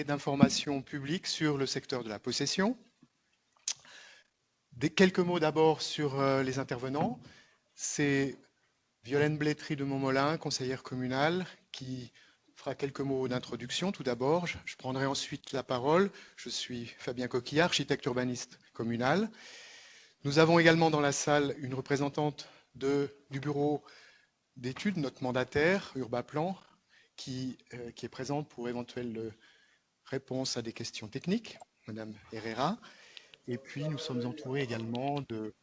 d'informations publiques sur le secteur de la possession. Quelques mots d'abord sur les intervenants. C'est Violaine Blétry de Montmolin, conseillère communale, qui fera quelques mots d'introduction. Tout d'abord, je prendrai ensuite la parole. Je suis Fabien Coquillard, architecte urbaniste communal. Nous avons également dans la salle une représentante du bureau d'études, notre mandataire, Urbaplan, qui est présente pour éventuelle réponse à des questions techniques, Madame Herrera. Et puis nous sommes entourés également de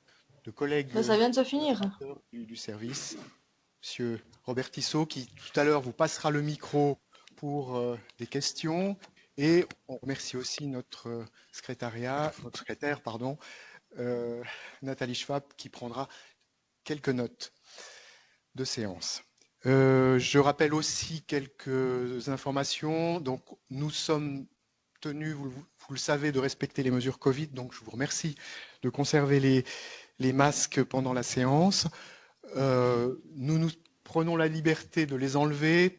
collègues ça vient de se finir. Du service, Monsieur Robert Tissot, qui tout à l'heure vous passera le micro pour des questions. Et on remercie aussi notre secrétaire, Nathalie Schwab, qui prendra quelques notes de séance. Je rappelle aussi quelques informations. Donc, nous sommes tenus, vous le savez, de respecter les mesures Covid. Donc, je vous remercie de conserver les masques pendant la séance. Nous prenons la liberté de les enlever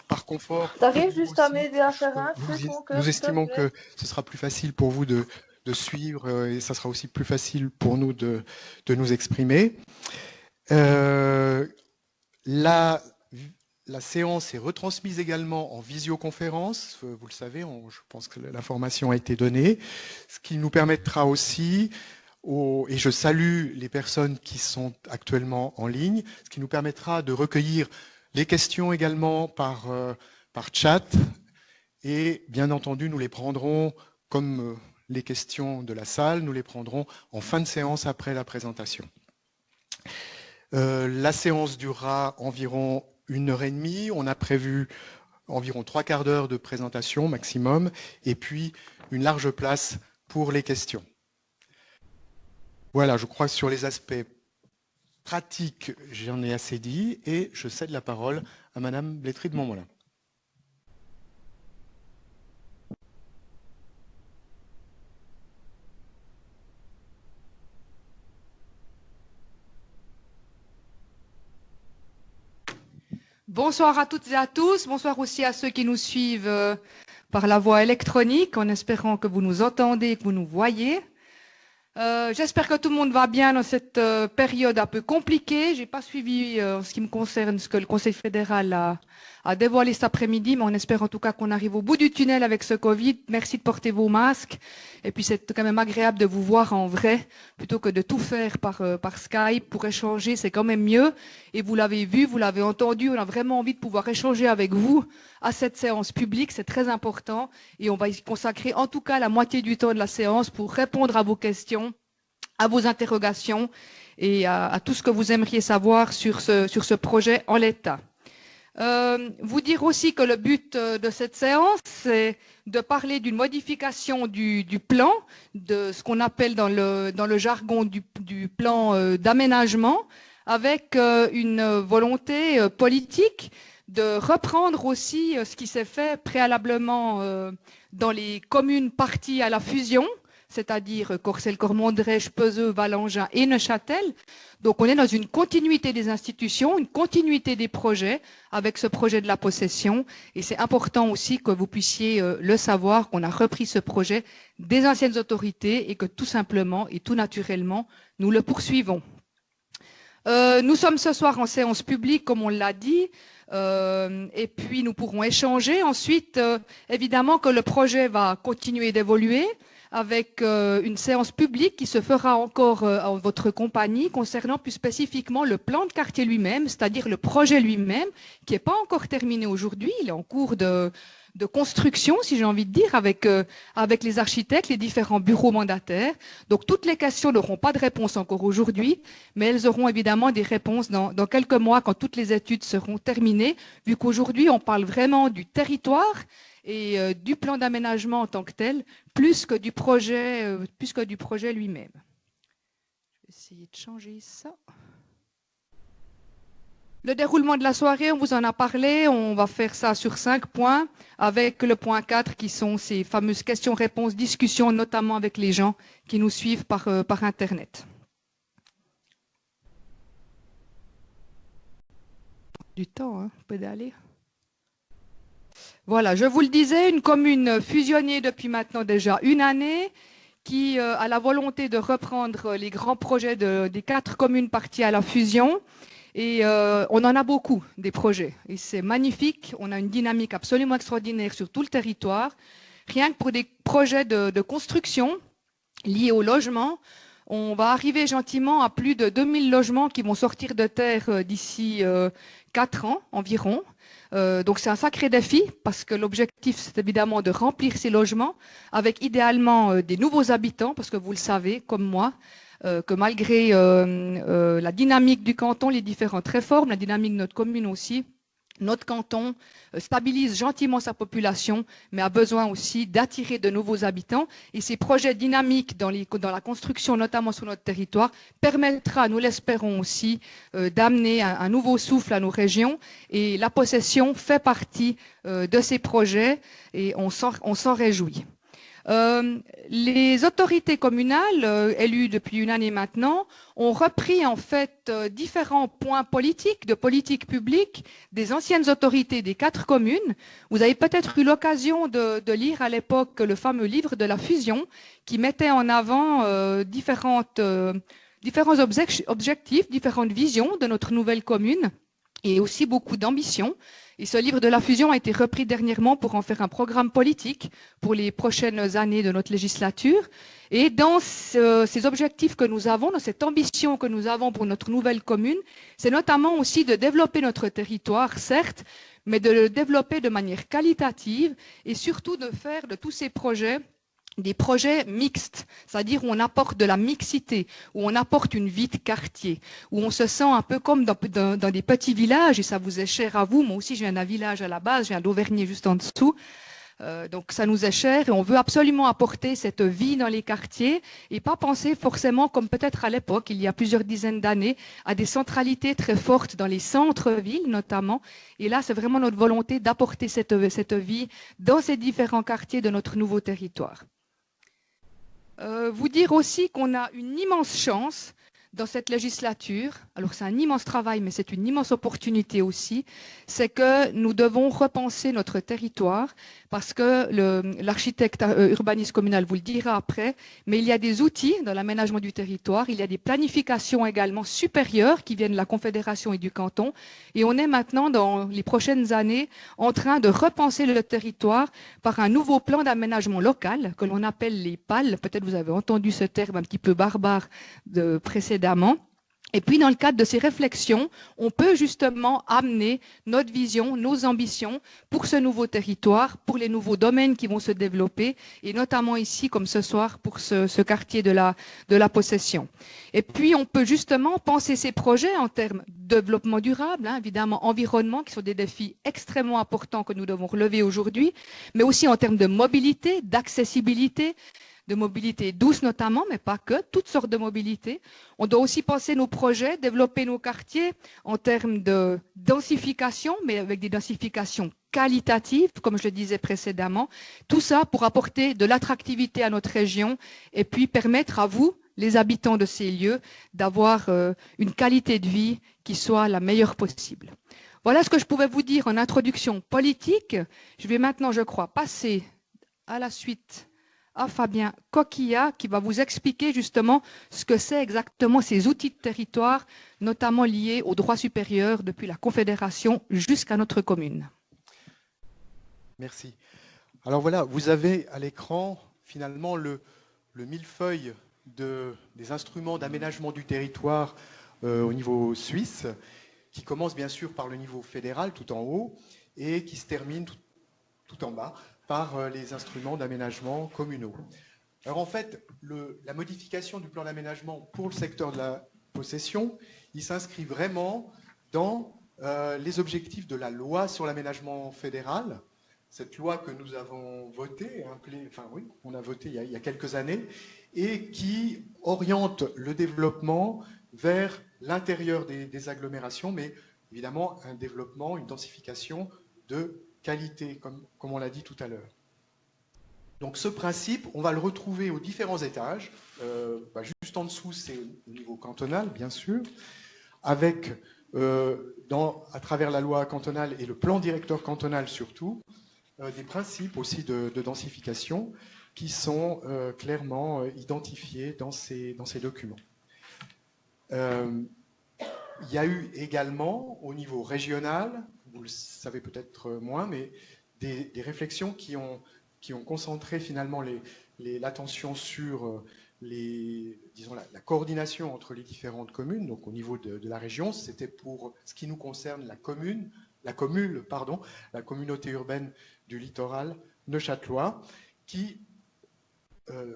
par confort. T'arrives juste à m'aider à faire un truc, mon cœur. Nous estimons que ce sera plus facile pour vous de suivre et ça sera aussi plus facile pour nous de nous exprimer. La séance est retransmise également en visioconférence. Vous le savez, je pense que l'information a été donnée, ce qui nous permettra aussi, et je salue les personnes qui sont actuellement en ligne, ce qui nous permettra de recueillir les questions également par chat, et bien entendu, nous les prendrons comme les questions de la salle, nous les prendrons en fin de séance après la présentation. La séance durera environ 1h30. On a prévu environ 3/4 d'heure de présentation maximum et puis une large place pour les questions. Voilà, je crois que sur les aspects pratiques, j'en ai assez dit et je cède la parole à Madame Blétry de Montmolin. Bonsoir à toutes et à tous, bonsoir aussi à ceux qui nous suivent par la voie électronique, en espérant que vous nous entendez, que vous nous voyez. J'espère que tout le monde va bien dans cette période un peu compliquée. J'ai pas suivi en ce qui me concerne ce que le Conseil fédéral a dévoilé cet après-midi, mais on espère en tout cas qu'on arrive au bout du tunnel avec ce Covid. Merci de porter vos masques. Et puis c'est quand même agréable de vous voir en vrai, plutôt que de tout faire par Skype pour échanger, c'est quand même mieux. Et vous l'avez vu, vous l'avez entendu, on a vraiment envie de pouvoir échanger avec vous à cette séance publique, c'est très important. Et on va y consacrer en tout cas la moitié du temps de la séance pour répondre à vos questions, à vos interrogations et à tout ce que vous aimeriez savoir sur ce projet en l'état. Vous dire aussi que le but de cette séance, c'est de parler d'une modification du plan, de ce qu'on appelle dans le jargon du plan d'aménagement, avec une volonté politique de reprendre aussi ce qui s'est fait préalablement dans les communes parties à la fusion, c'est-à-dire Corcelles, Cormont-Drèche, Peseux, Valangin et Neuchâtel. Donc on est dans une continuité des institutions, une continuité des projets avec ce projet de la possession. Et c'est important aussi que vous puissiez le savoir, qu'on a repris ce projet des anciennes autorités et que tout simplement et tout naturellement, nous le poursuivons. Nous sommes ce soir en séance publique, comme on l'a dit, et puis nous pourrons échanger. Ensuite, évidemment que le projet va continuer d'évoluer avec une séance publique qui se fera encore en votre compagnie concernant plus spécifiquement le plan de quartier lui-même, c'est-à-dire le projet lui-même, qui n'est pas encore terminé aujourd'hui, il est en cours de construction, si j'ai envie de dire, avec les architectes, les différents bureaux mandataires. Donc toutes les questions n'auront pas de réponse encore aujourd'hui, mais elles auront évidemment des réponses dans quelques mois quand toutes les études seront terminées, vu qu'aujourd'hui on parle vraiment du territoire et du plan d'aménagement en tant que tel, plus que du projet lui-même. Je vais essayer de changer ça. Le déroulement de la soirée, on vous en a parlé, on va faire ça sur 5 points, avec le point 4 qui sont ces fameuses questions-réponses, discussions, notamment avec les gens qui nous suivent par Internet. Du temps, hein, pédaler. Voilà, je vous le disais, une commune fusionnée depuis maintenant déjà une année, qui a la volonté de reprendre les grands projets des 4 communes parties à la fusion. Et on en a beaucoup, des projets. Et c'est magnifique. On a une dynamique absolument extraordinaire sur tout le territoire. Rien que pour des projets de construction liés au logement, on va arriver gentiment à plus de 2000 logements qui vont sortir de terre d'ici 4 ans environ. Donc c'est un sacré défi parce que l'objectif c'est évidemment de remplir ces logements avec idéalement des nouveaux habitants parce que vous le savez comme moi que malgré la dynamique du canton, les différentes réformes, la dynamique de notre commune aussi, notre canton stabilise gentiment sa population, mais a besoin aussi d'attirer de nouveaux habitants. Et ces projets dynamiques dans la construction, notamment sur notre territoire, permettra, nous l'espérons aussi, d'amener un nouveau souffle à nos régions. Et la possession fait partie de ces projets et on s'en réjouit. Les autorités communales, élues depuis une année maintenant, ont repris en fait différents points politiques, de politique publique, des anciennes autorités des 4 communes. Vous avez peut-être eu l'occasion de lire à l'époque le fameux livre de la fusion qui mettait en avant différents objectifs, différentes visions de notre nouvelle commune et aussi beaucoup d'ambition. Et ce livre de la fusion a été repris dernièrement pour en faire un programme politique pour les prochaines années de notre législature. Et dans ces objectifs que nous avons, dans cette ambition que nous avons pour notre nouvelle commune, c'est notamment aussi de développer notre territoire, certes, mais de le développer de manière qualitative et surtout de faire de tous ces projets des projets mixtes, c'est-à-dire où on apporte de la mixité, où on apporte une vie de quartier, où on se sent un peu comme dans des petits villages, et ça vous est cher à vous. Moi aussi, je viens d'un village à la base, je viens d'Auvergne juste en dessous. Donc ça nous est cher et on veut absolument apporter cette vie dans les quartiers et pas penser forcément comme peut-être à l'époque, il y a plusieurs dizaines d'années, à des centralités très fortes dans les centres-villes notamment. Et là, c'est vraiment notre volonté d'apporter cette vie dans ces différents quartiers de notre nouveau territoire. Vous dire aussi qu'on a une immense chance dans cette législature. Alors c'est un immense travail, mais c'est une immense opportunité aussi. C'est que nous devons repenser notre territoire parce que l'architecte urbaniste communal vous le dira après, mais il y a des outils dans l'aménagement du territoire, il y a des planifications également supérieures qui viennent de la Confédération et du canton. Et on est maintenant, dans les prochaines années, en train de repenser le territoire par un nouveau plan d'aménagement local que l'on appelle les PAL. Peut-être vous avez entendu ce terme un petit peu barbare précédemment. Et puis, dans le cadre de ces réflexions, on peut justement amener notre vision, nos ambitions pour ce nouveau territoire, pour les nouveaux domaines qui vont se développer, et notamment ici, comme ce soir, pour ce quartier de la possession. Et puis, on peut justement penser ces projets en termes de développement durable, évidemment, environnement, qui sont des défis extrêmement importants que nous devons relever aujourd'hui, mais aussi en termes de mobilité, d'accessibilité, de mobilité douce notamment, mais pas que, toutes sortes de mobilité. On doit aussi penser nos projets, développer nos quartiers en termes de densification, mais avec des densifications qualitatives, comme je le disais précédemment. Tout ça pour apporter de l'attractivité à notre région et puis permettre à vous, les habitants de ces lieux, d'avoir une qualité de vie qui soit la meilleure possible. Voilà ce que je pouvais vous dire en introduction politique. Je vais maintenant, je crois, passer à la suite à Fabien Coquillat qui va vous expliquer justement ce que c'est exactement ces outils de territoire, notamment liés au droit supérieur depuis la Confédération jusqu'à notre commune. Merci. Alors voilà, vous avez à l'écran finalement le millefeuille des instruments d'aménagement du territoire au niveau suisse, qui commence bien sûr par le niveau fédéral tout en haut et qui se termine tout en bas par les instruments d'aménagement communaux. Alors en fait, la modification du plan d'aménagement pour le secteur de la possession, il s'inscrit vraiment dans les objectifs de la loi sur l'aménagement fédéral, cette loi que nous avons votée, on a voté il y a quelques années, et qui oriente le développement vers l'intérieur des agglomérations, mais évidemment un développement, une densification de qualité, comme on l'a dit tout à l'heure. Donc ce principe, on va le retrouver aux différents étages. Juste en dessous, c'est au niveau cantonal, bien sûr, avec, à travers la loi cantonale et le plan directeur cantonal surtout, des principes aussi de densification qui sont clairement identifiés dans ces documents. Il y a eu également, au niveau régional, vous le savez peut-être moins, mais des réflexions qui ont concentré finalement l'attention sur disons, la coordination entre les différentes communes. Donc au niveau de la région, c'était pour ce qui nous concerne la communauté urbaine du littoral neuchâtelois,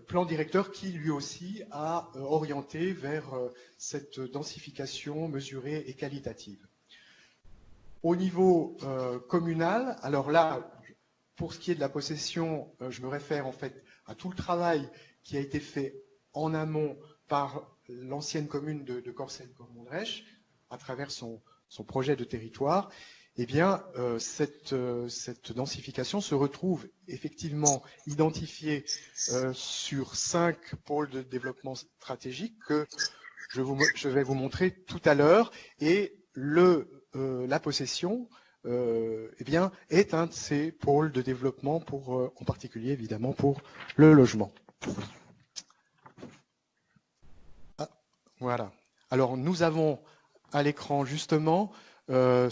plan directeur qui lui aussi a orienté vers cette densification mesurée et qualitative. Au niveau communal, alors là, pour ce qui est de la possession, je me réfère en fait à tout le travail qui a été fait en amont par l'ancienne commune de Corcelles-Cormondrech à travers son projet de territoire. Eh bien, cette densification se retrouve effectivement identifiée sur 5 pôles de développement stratégique que je vais vous montrer tout à l'heure. Et la possession eh bien, est un de ces pôles de développement, en particulier évidemment pour le logement. Ah, voilà. Alors, nous avons à l'écran justement le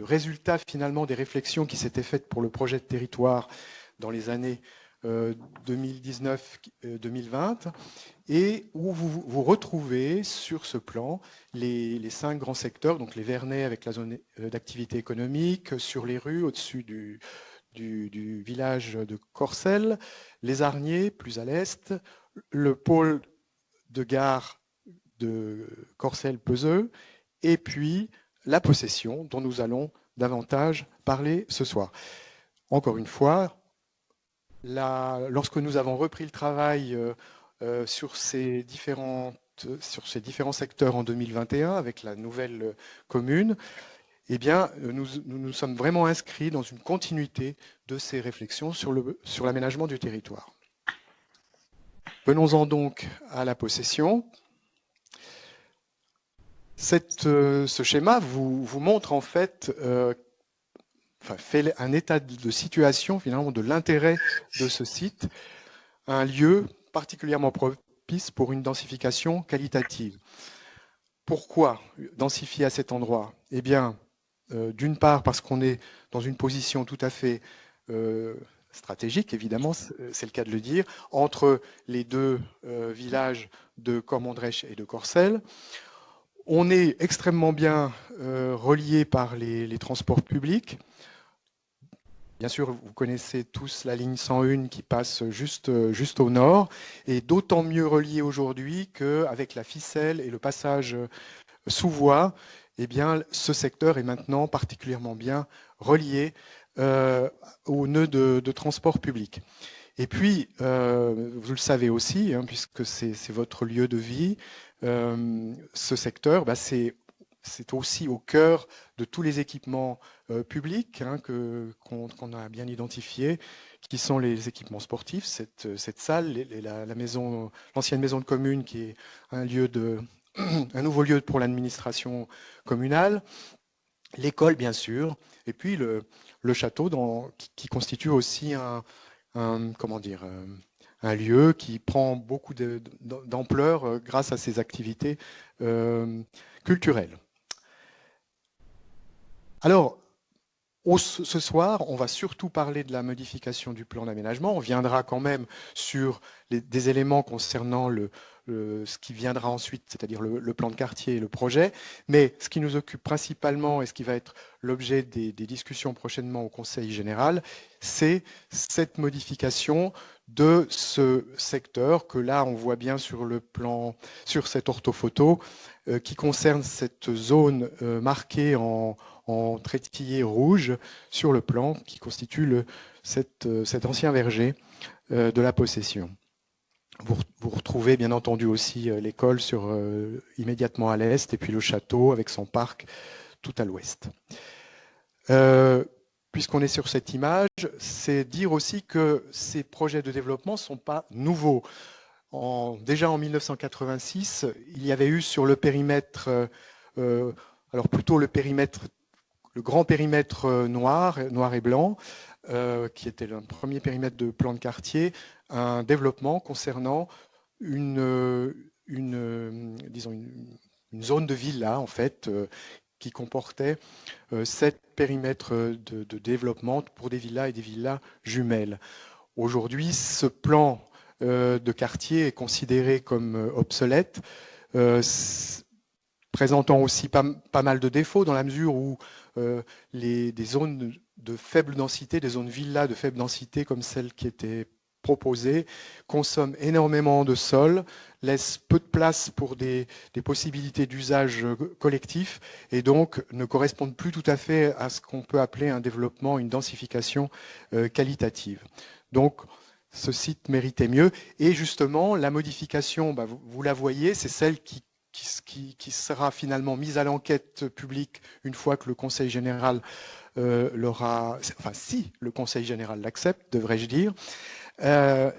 résultat finalement des réflexions qui s'étaient faites pour le projet de territoire dans les années 2019-2020 et où vous retrouvez sur ce plan les 5 grands secteurs, donc les Vernets avec la zone d'activité économique, sur les rues au-dessus du village de Corcelles, les Arniers plus à l'est, le pôle de gare de Corcelles-Peseux et puis la possession dont nous allons davantage parler ce soir. Encore une fois, lorsque nous avons repris le travail sur ces différents secteurs en 2021 avec la nouvelle commune, eh bien, nous sommes vraiment inscrits dans une continuité de ces réflexions sur l'aménagement du territoire. Venons-en donc à la possession. Ce schéma vous montre en fait, fait un état de situation finalement de l'intérêt de ce site, un lieu particulièrement propice pour une densification qualitative. Pourquoi densifier à cet endroit? Eh bien, d'une part parce qu'on est dans une position tout à fait stratégique, évidemment, c'est le cas de le dire, entre les 2 villages de Cormondrech et de Corcelles. On est extrêmement bien relié par les transports publics. Bien sûr, vous connaissez tous la ligne 101 qui passe juste au nord, et d'autant mieux relié aujourd'hui qu'avec la Ficelle et le passage sous voie, eh bien, ce secteur est maintenant particulièrement bien relié au nœud de transport public. Et puis, vous le savez aussi, hein, puisque c'est votre lieu de vie, ce secteur, c'est aussi au cœur de tous les équipements publics hein, qu'on a bien identifiés, qui sont les équipements sportifs, cette salle, l'ancienne maison de commune qui est un nouveau lieu pour l'administration communale, l'école bien sûr, et puis le château qui constitue aussi un lieu qui prend beaucoup d'ampleur grâce à ses activités culturelles. Alors, ce soir, on va surtout parler de la modification du plan d'aménagement. On viendra quand même sur des éléments concernant ce qui viendra ensuite, c'est-à-dire le plan de quartier et le projet. Mais ce qui nous occupe principalement et ce qui va être l'objet des discussions prochainement au Conseil général, c'est cette modification de ce secteur que là, on voit bien sur le plan, sur cette orthophoto, qui concerne cette zone marquée en trétillé rouge sur le plan qui constitue cet ancien verger de la possession. Vous retrouvez bien entendu aussi l'école immédiatement à l'est et puis le château avec son parc tout à l'ouest. Puisqu'on est sur cette image, c'est dire aussi que ces projets de développement ne sont pas nouveaux. Déjà en 1986, il y avait eu sur le périmètre, alors plutôt le périmètre le grand périmètre noir et blanc, qui était le premier périmètre de plan de quartier, un développement concernant disons une zone de villa, en fait, qui comportait 7 périmètres de développement pour des villas et des villas jumelles. Aujourd'hui, ce plan de quartier est considéré comme obsolète, présentant aussi pas mal de défauts dans la mesure où des zones de faible densité, des zones villas de faible densité comme celle qui était proposée, consomment énormément de sol, laissent peu de place pour des possibilités d'usage collectif et donc ne correspondent plus tout à fait à ce qu'on peut appeler un développement, une densification qualitative. Donc, ce site méritait mieux. Et justement, la modification, vous la voyez, c'est celle qui sera finalement mise à l'enquête publique une fois que le Conseil général l'aura, enfin si le Conseil général l'accepte, devrais-je dire.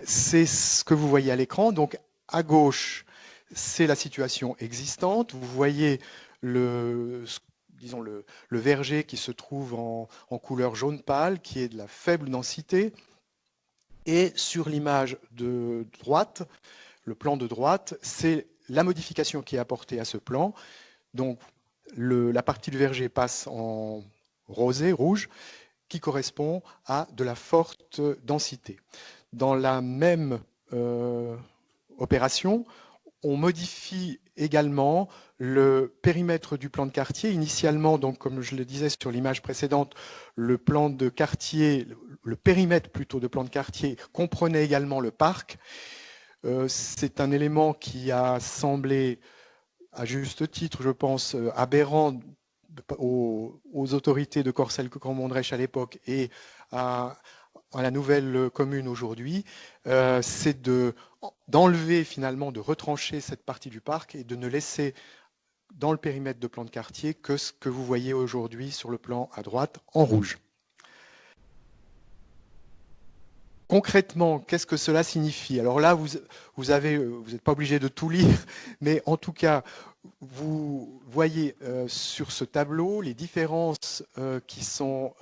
C'est ce que vous voyez à l'écran. Donc à gauche, c'est la situation existante. Vous voyez le verger qui se trouve en couleur jaune pâle, qui est de la faible densité. Et sur l'image de droite, le plan de droite, c'est la modification qui est apportée à ce plan. Donc, la partie du verger passe en rosé, rouge, qui correspond à de la forte densité. Dans la même opération, on modifie également le périmètre du plan de quartier. Initialement, donc, comme je le disais sur l'image précédente, le plan de quartier, le périmètre plutôt de plan de quartier comprenait également le parc. C'est un élément qui a semblé, à juste titre, je pense, aberrant aux autorités de Corcelles-Cambondrèche à l'époque et à la nouvelle commune aujourd'hui, c'est d'enlever finalement, de retrancher cette partie du parc et de ne laisser dans le périmètre de plan de quartier que ce que vous voyez aujourd'hui sur le plan à droite en rouge. Concrètement, qu'est-ce que cela signifie? Alors là, vous n'êtes pas obligé de tout lire, mais en tout cas, vous voyez sur ce tableau les différences qui sont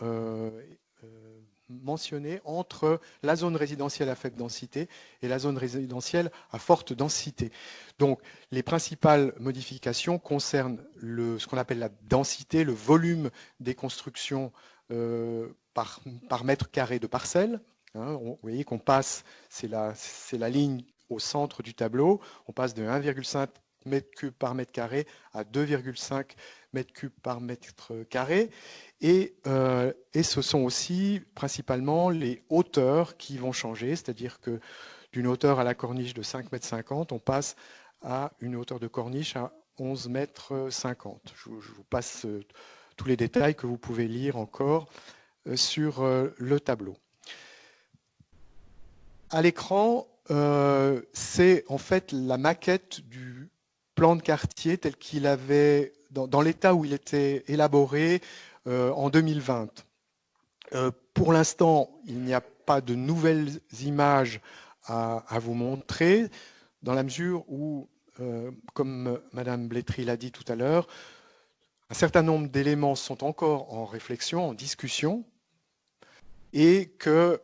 mentionnées entre la zone résidentielle à faible densité et la zone résidentielle à forte densité. Donc, les principales modifications concernent ce qu'on appelle la densité, le volume des constructions par mètre carré de parcelle. Vous voyez qu'on passe, c'est la ligne au centre du tableau, on passe de 1,5 m3 par mètre carré à 2,5 m3 par mètre carré. Et ce sont aussi principalement les hauteurs qui vont changer, c'est-à-dire que d'une hauteur à la corniche de 5,50 m, on passe à une hauteur de corniche à 11,50 m. Je vous passe tous les détails que vous pouvez lire encore sur le tableau. À l'écran, c'est en fait la maquette du plan de quartier tel qu'il avait, dans l'état où il était élaboré en 2020. Pour l'instant, il n'y a pas de nouvelles images à vous montrer, dans la mesure où, comme Madame Blétry l'a dit tout à l'heure, un certain nombre d'éléments sont encore en réflexion, en discussion, et que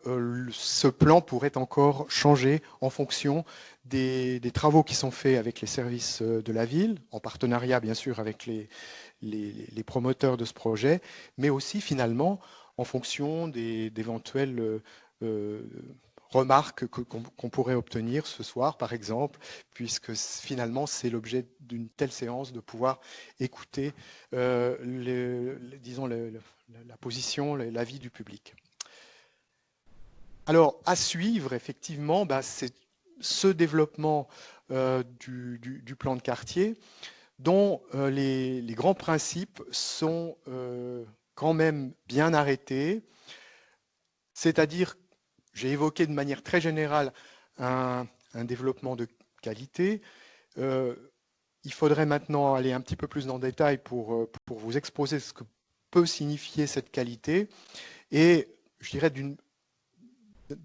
ce plan pourrait encore changer en fonction des travaux qui sont faits avec les services de la ville, en partenariat bien sûr avec les promoteurs de ce projet, mais aussi finalement en fonction d'éventuelles remarques qu'on pourrait obtenir ce soir, par exemple, puisque finalement c'est l'objet d'une telle séance de pouvoir écouter disons la position, l'avis du public. Alors, à suivre, effectivement, c'est ce développement du plan de quartier dont les grands principes sont quand même bien arrêtés. C'est-à-dire, j'ai évoqué de manière très générale un développement de qualité. Il faudrait maintenant aller un petit peu plus dans le détail pour vous exposer ce que peut signifier cette qualité. Et je dirais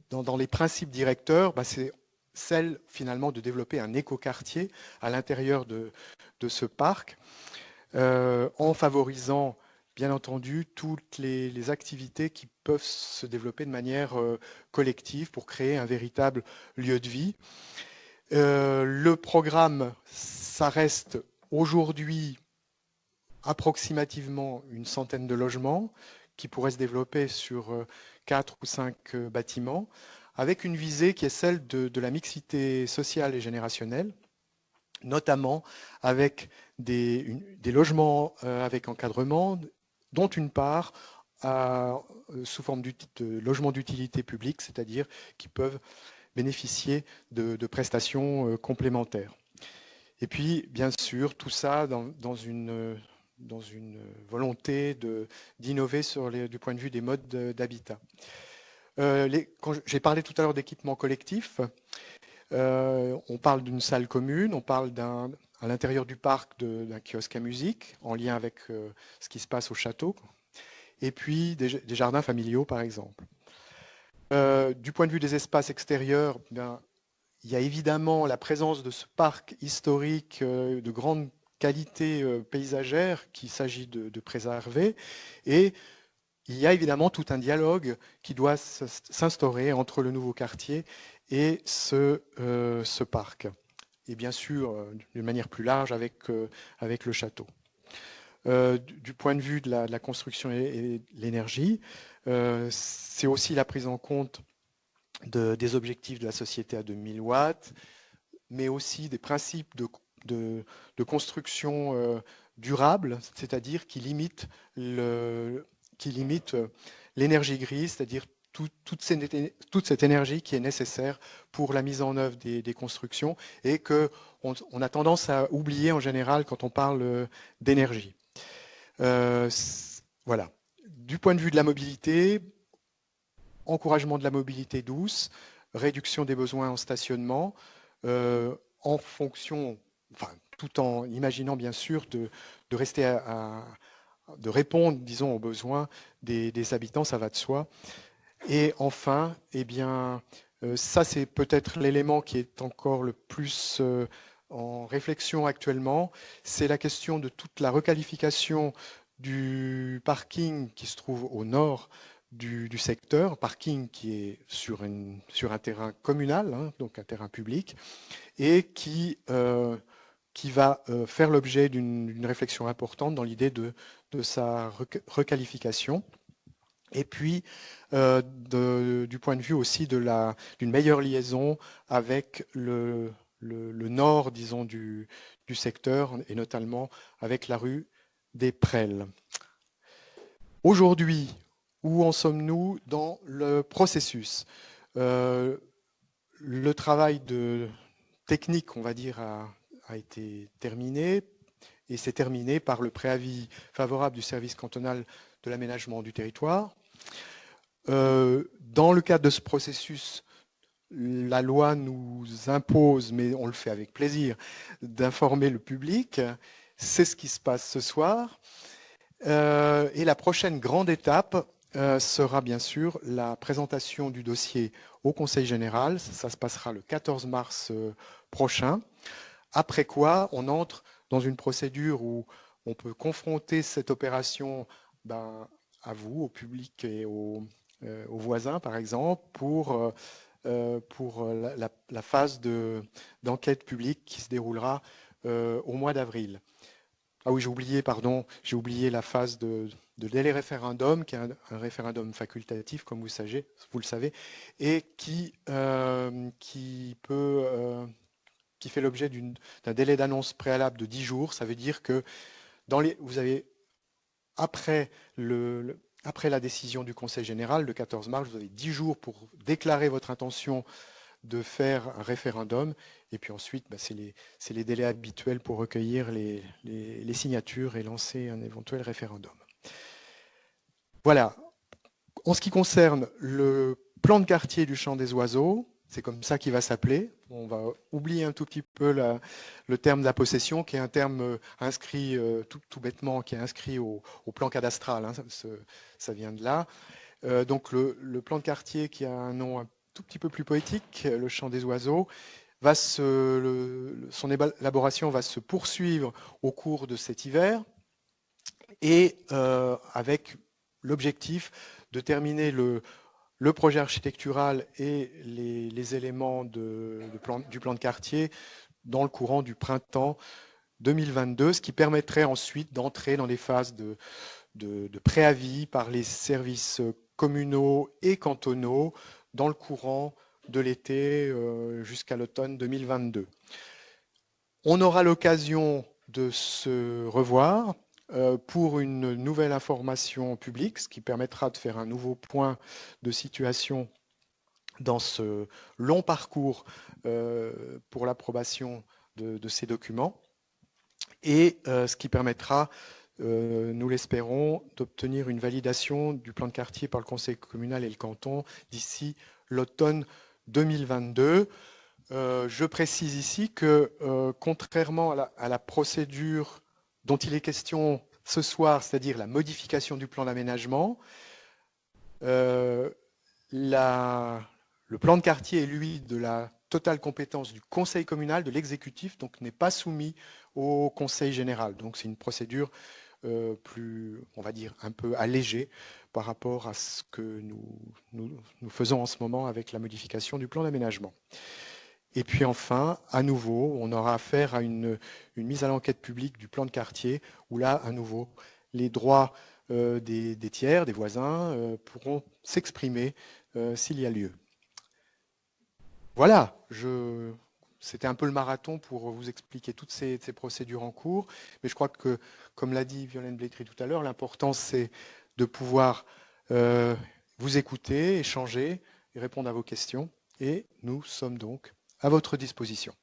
dans les principes directeurs, c'est celle finalement de développer un écoquartier à l'intérieur de ce parc en favorisant bien entendu toutes les activités qui peuvent se développer de manière collective pour créer un véritable lieu de vie. Le programme, ça reste aujourd'hui approximativement une centaine de logements qui pourraient se développer sur 4 ou 5 bâtiments, avec une visée qui est celle de la mixité sociale et générationnelle, notamment avec des logements avec encadrement, dont une part sous forme de logements d'utilité publique, c'est-à-dire qui peuvent bénéficier de prestations complémentaires. Et puis, bien sûr, tout ça dans une volonté d'innover du point de vue des modes d'habitat. Quand j'ai parlé tout à l'heure d'équipement collectif, on parle d'une salle commune, on parle à l'intérieur du parc d'un kiosque à musique, en lien avec ce qui se passe au château, et puis des jardins familiaux, par exemple. Du point de vue des espaces extérieurs, il y a évidemment la présence de ce parc historique de grande qualité paysagère qu'il s'agit de préserver, et il y a évidemment tout un dialogue qui doit s'instaurer entre le nouveau quartier et ce parc, et bien sûr d'une manière plus large avec le château. Du point de vue de la construction et de l'énergie, c'est aussi la prise en compte des objectifs de la société à 2000 watts, mais aussi des principes de construction durable, c'est-à-dire qui limitent l'énergie grise, c'est-à-dire toute cette énergie qui est nécessaire pour la mise en œuvre des constructions et qu'on a tendance à oublier en général quand on parle d'énergie. Voilà. Du point de vue de la mobilité, encouragement de la mobilité douce, réduction des besoins en stationnement, en fonction, enfin, tout en imaginant bien sûr de rester de répondre, disons, aux besoins des habitants, ça va de soi. Et enfin, eh bien, ça c'est peut-être l'élément qui est encore le plus en réflexion actuellement, c'est la question de toute la requalification du parking qui se trouve au nord du secteur, parking qui est sur un terrain communal, hein, donc un terrain public, et qui va faire l'objet d'une réflexion importante dans l'idée de sa requalification. Et puis, du point de vue aussi d'une meilleure liaison avec le nord, disons, du secteur, et notamment avec la rue des Prels. Aujourd'hui, où en sommes-nous dans le processus? Le travail technique, on va dire, a été terminé, et c'est terminé par le préavis favorable du service cantonal de l'aménagement du territoire. Dans le cadre de ce processus, la loi nous impose, mais on le fait avec plaisir, d'informer le public. C'est ce qui se passe ce soir. Et la prochaine grande étape sera bien sûr la présentation du dossier au Conseil général. Ça se passera le 14 mars prochain. Après quoi, on entre dans une procédure où on peut confronter cette opération à vous, au public et aux voisins, par exemple, pour la phase d'enquête publique qui se déroulera au mois d'avril. Ah oui, j'ai oublié la phase de délai référendum, qui est un référendum facultatif, comme vous le savez, et qui fait l'objet d'un délai d'annonce préalable de 10 jours. Ça veut dire que vous avez, après la décision du Conseil général, le 14 mars, vous avez 10 jours pour déclarer votre intention de faire un référendum. Et puis ensuite, c'est les délais habituels pour recueillir les signatures et lancer un éventuel référendum. Voilà. En ce qui concerne le plan de quartier du Champ des Oiseaux, c'est comme ça qu'il va s'appeler. On va oublier un tout petit peu le terme de la possession, qui est un terme inscrit tout bêtement, qui est inscrit au plan cadastral. Hein, ça vient de là. Donc le plan de quartier, qui a un nom un tout petit peu plus poétique, le Champ des Oiseaux, son élaboration va se poursuivre au cours de cet hiver. et avec l'objectif de terminer le projet architectural et les éléments du plan de quartier dans le courant du printemps 2022, ce qui permettrait ensuite d'entrer dans les phases de préavis par les services communaux et cantonaux dans le courant de l'été jusqu'à l'automne 2022. On aura l'occasion de se revoir pour une nouvelle information publique, ce qui permettra de faire un nouveau point de situation dans ce long parcours pour l'approbation de ces documents, et ce qui permettra, nous l'espérons, d'obtenir une validation du plan de quartier par le conseil communal et le canton d'ici l'automne 2022. Je précise ici que, contrairement à la procédure dont il est question ce soir, c'est-à-dire la modification du plan d'aménagement, le plan de quartier est, lui, de la totale compétence du conseil communal, de l'exécutif, donc n'est pas soumis au conseil général. Donc c'est une procédure plus, on va dire, un peu allégée par rapport à ce que nous faisons en ce moment avec la modification du plan d'aménagement. Et puis enfin, à nouveau, on aura affaire à une mise à l'enquête publique du plan de quartier, où là, à nouveau, les droits des tiers, des voisins, pourront s'exprimer s'il y a lieu. Voilà, c'était un peu le marathon pour vous expliquer toutes ces procédures en cours, mais je crois que, comme l'a dit Violaine Blétry tout à l'heure, l'important c'est de pouvoir vous écouter, échanger et répondre à vos questions, et nous sommes donc à votre disposition.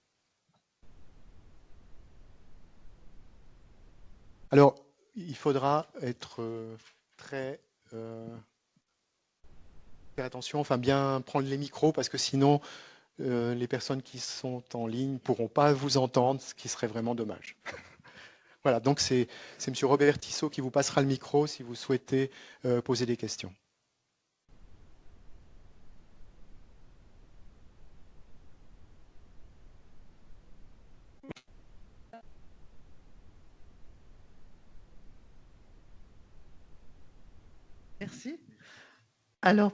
Alors, il faudra être très faire attention, enfin bien prendre les micros, parce que sinon les personnes qui sont en ligne ne pourront pas vous entendre, ce qui serait vraiment dommage. Voilà, donc c'est M. Robert Tissot qui vous passera le micro si vous souhaitez poser des questions. Merci. Alors,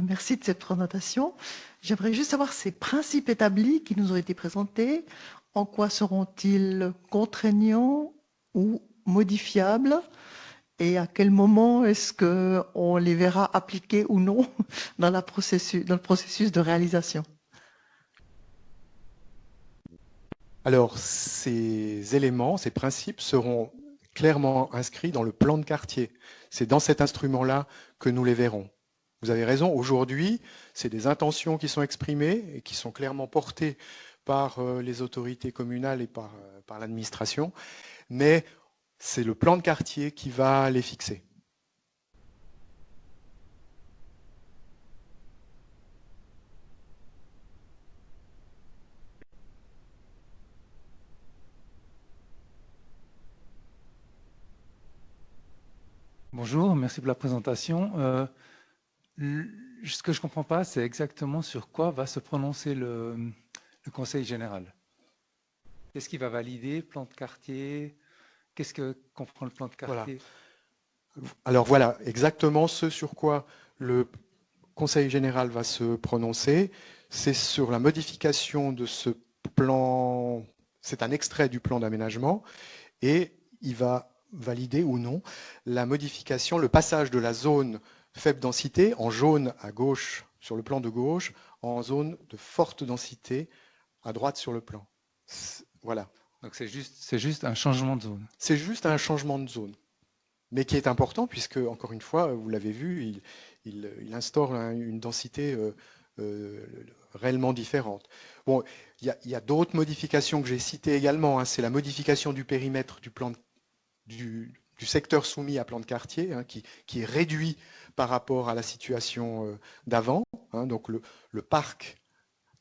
merci de cette présentation. J'aimerais juste savoir ces principes établis qui nous ont été présentés, en quoi seront-ils contraignants ou modifiables, et à quel moment est-ce qu'on les verra appliqués ou non dans le processus de réalisation? Alors, ces éléments, ces principes seront clairement inscrits dans le plan de quartier. C'est dans cet instrument-là que nous les verrons. Vous avez raison, aujourd'hui, c'est des intentions qui sont exprimées et qui sont clairement portées par les autorités communales et par l'administration, mais c'est le plan de quartier qui va les fixer. Bonjour, merci pour la présentation. Ce que je ne comprends pas, c'est exactement sur quoi va se prononcer le Conseil général. Qu'est-ce qui va valider, plan de quartier? Qu'est-ce que comprend le plan de quartier? Voilà. Alors voilà, exactement ce sur quoi le Conseil général va se prononcer, c'est sur la modification de ce plan, c'est un extrait du plan d'aménagement, et il va valider ou non la modification, le passage de la zone faible densité en jaune à gauche sur le plan de gauche, en zone de forte densité à droite sur le plan. Voilà. Donc c'est juste un changement de zone. C'est juste un changement de zone, mais qui est important puisque, encore une fois, vous l'avez vu, il instaure une densité réellement différente. Bon, il y a d'autres modifications que j'ai citées également. Hein, c'est la modification du périmètre du plan du secteur soumis à plan de quartier, hein, qui est réduit par rapport à la situation d'avant. Hein, donc le parc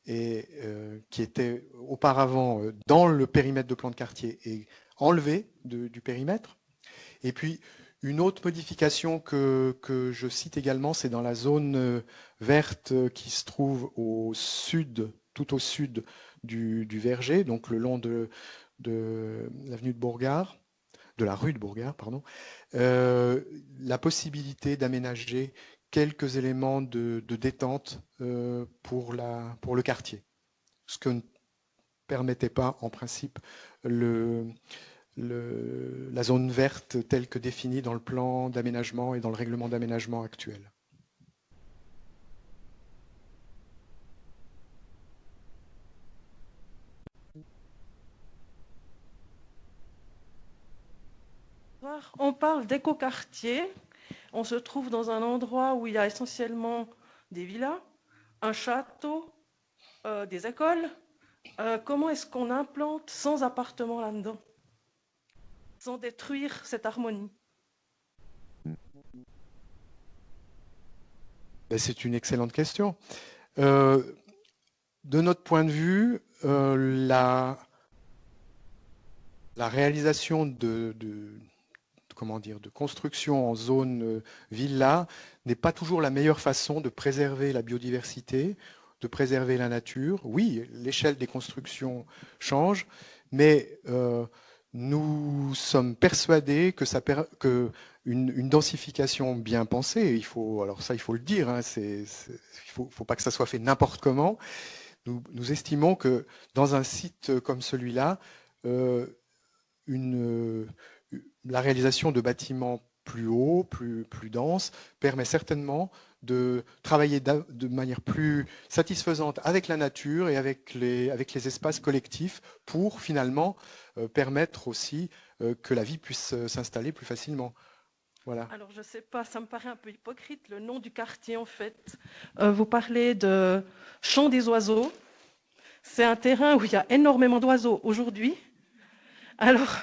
qui était auparavant dans le périmètre de plan de quartier est enlevé du périmètre. Et puis, une autre modification que je cite également, c'est dans la zone verte qui se trouve au sud, tout au sud du verger, donc le long de l'avenue de Bourgard. de la rue de Bourgard, pardon, la possibilité d'aménager quelques éléments de détente pour le quartier, ce que ne permettait pas en principe la zone verte telle que définie dans le plan d'aménagement et dans le règlement d'aménagement actuel. On parle d'écoquartier. On se trouve dans un endroit où il y a essentiellement des villas, un château, des écoles. Comment est-ce qu'on implante 100 appartements là-dedans, sans détruire cette harmonie? C'est une excellente question. De notre point de vue, la réalisation de construction en zone villa n'est pas toujours la meilleure façon de préserver la biodiversité, de préserver la nature. Oui, l'échelle des constructions change, mais nous sommes persuadés que une densification bien pensée, il faut le dire, hein, il faut pas que ça soit fait n'importe comment. Nous estimons que dans un site comme celui-là, la réalisation de bâtiments plus hauts, plus denses, permet certainement de travailler de manière plus satisfaisante avec la nature et avec les espaces collectifs pour finalement permettre aussi que la vie puisse s'installer plus facilement. Voilà. Alors je ne sais pas, ça me paraît un peu hypocrite, le nom du quartier en fait. Vous parlez de Champ des oiseaux. C'est un terrain où il y a énormément d'oiseaux aujourd'hui. Alors,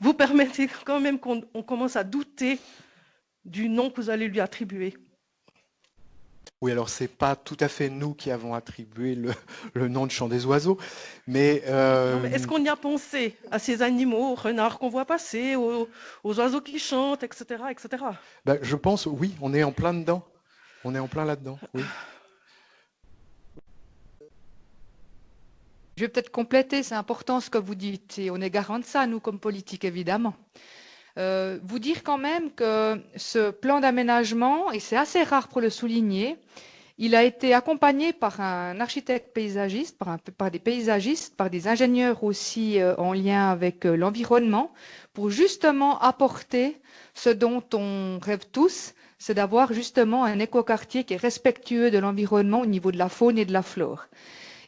vous permettez quand même qu'on commence à douter du nom que vous allez lui attribuer. Oui, alors c'est pas tout à fait nous qui avons attribué le nom de Chant des oiseaux, mais... mais est-ce qu'on y a pensé à ces animaux, aux renards qu'on voit passer, aux oiseaux qui chantent, etc., etc. Je pense, oui, on est en plein dedans. On est en plein là-dedans, oui. Je vais peut-être compléter, c'est important ce que vous dites, et on est garant de ça, nous, comme politique, évidemment. Vous dire quand même que ce plan d'aménagement, et c'est assez rare pour le souligner, il a été accompagné par un architecte paysagiste, par des paysagistes, par des ingénieurs aussi en lien avec l'environnement, pour justement apporter ce dont on rêve tous, c'est d'avoir justement un écoquartier qui est respectueux de l'environnement au niveau de la faune et de la flore.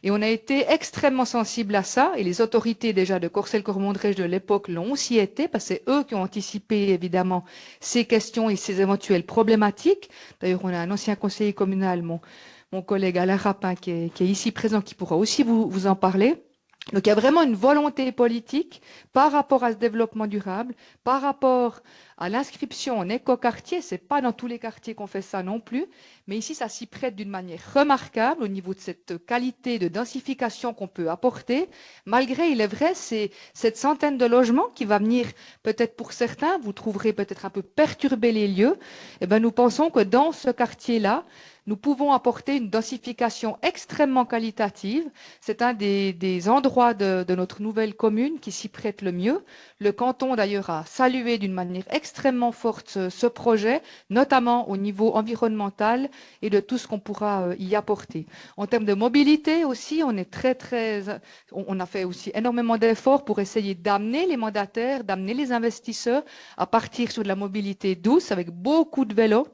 Et on a été extrêmement sensible à ça, et les autorités déjà de Courcelles-Cormondrèche de l'époque l'ont aussi été, parce que c'est eux qui ont anticipé évidemment ces questions et ces éventuelles problématiques. D'ailleurs, on a un ancien conseiller communal, mon collègue Alain Rapin, qui est ici présent, qui pourra aussi vous en parler. Donc il y a vraiment une volonté politique par rapport à ce développement durable, par rapport à l'inscription en écoquartier. C'est pas dans tous les quartiers qu'on fait ça non plus, mais ici ça s'y prête d'une manière remarquable au niveau de cette qualité de densification qu'on peut apporter. Malgré, il est vrai, c'est cette centaine de logements qui va venir peut-être pour certains, vous trouverez peut-être un peu perturber les lieux. Eh ben nous pensons que dans ce quartier-là, nous pouvons apporter une densification extrêmement qualitative. C'est un des endroits de notre nouvelle commune qui s'y prête le mieux. Le canton, d'ailleurs, a salué d'une manière extrêmement forte ce projet, notamment au niveau environnemental et de tout ce qu'on pourra y apporter. En termes de mobilité aussi, on a fait aussi énormément d'efforts pour essayer d'amener les mandataires, d'amener les investisseurs à partir sur de la mobilité douce avec beaucoup de vélos.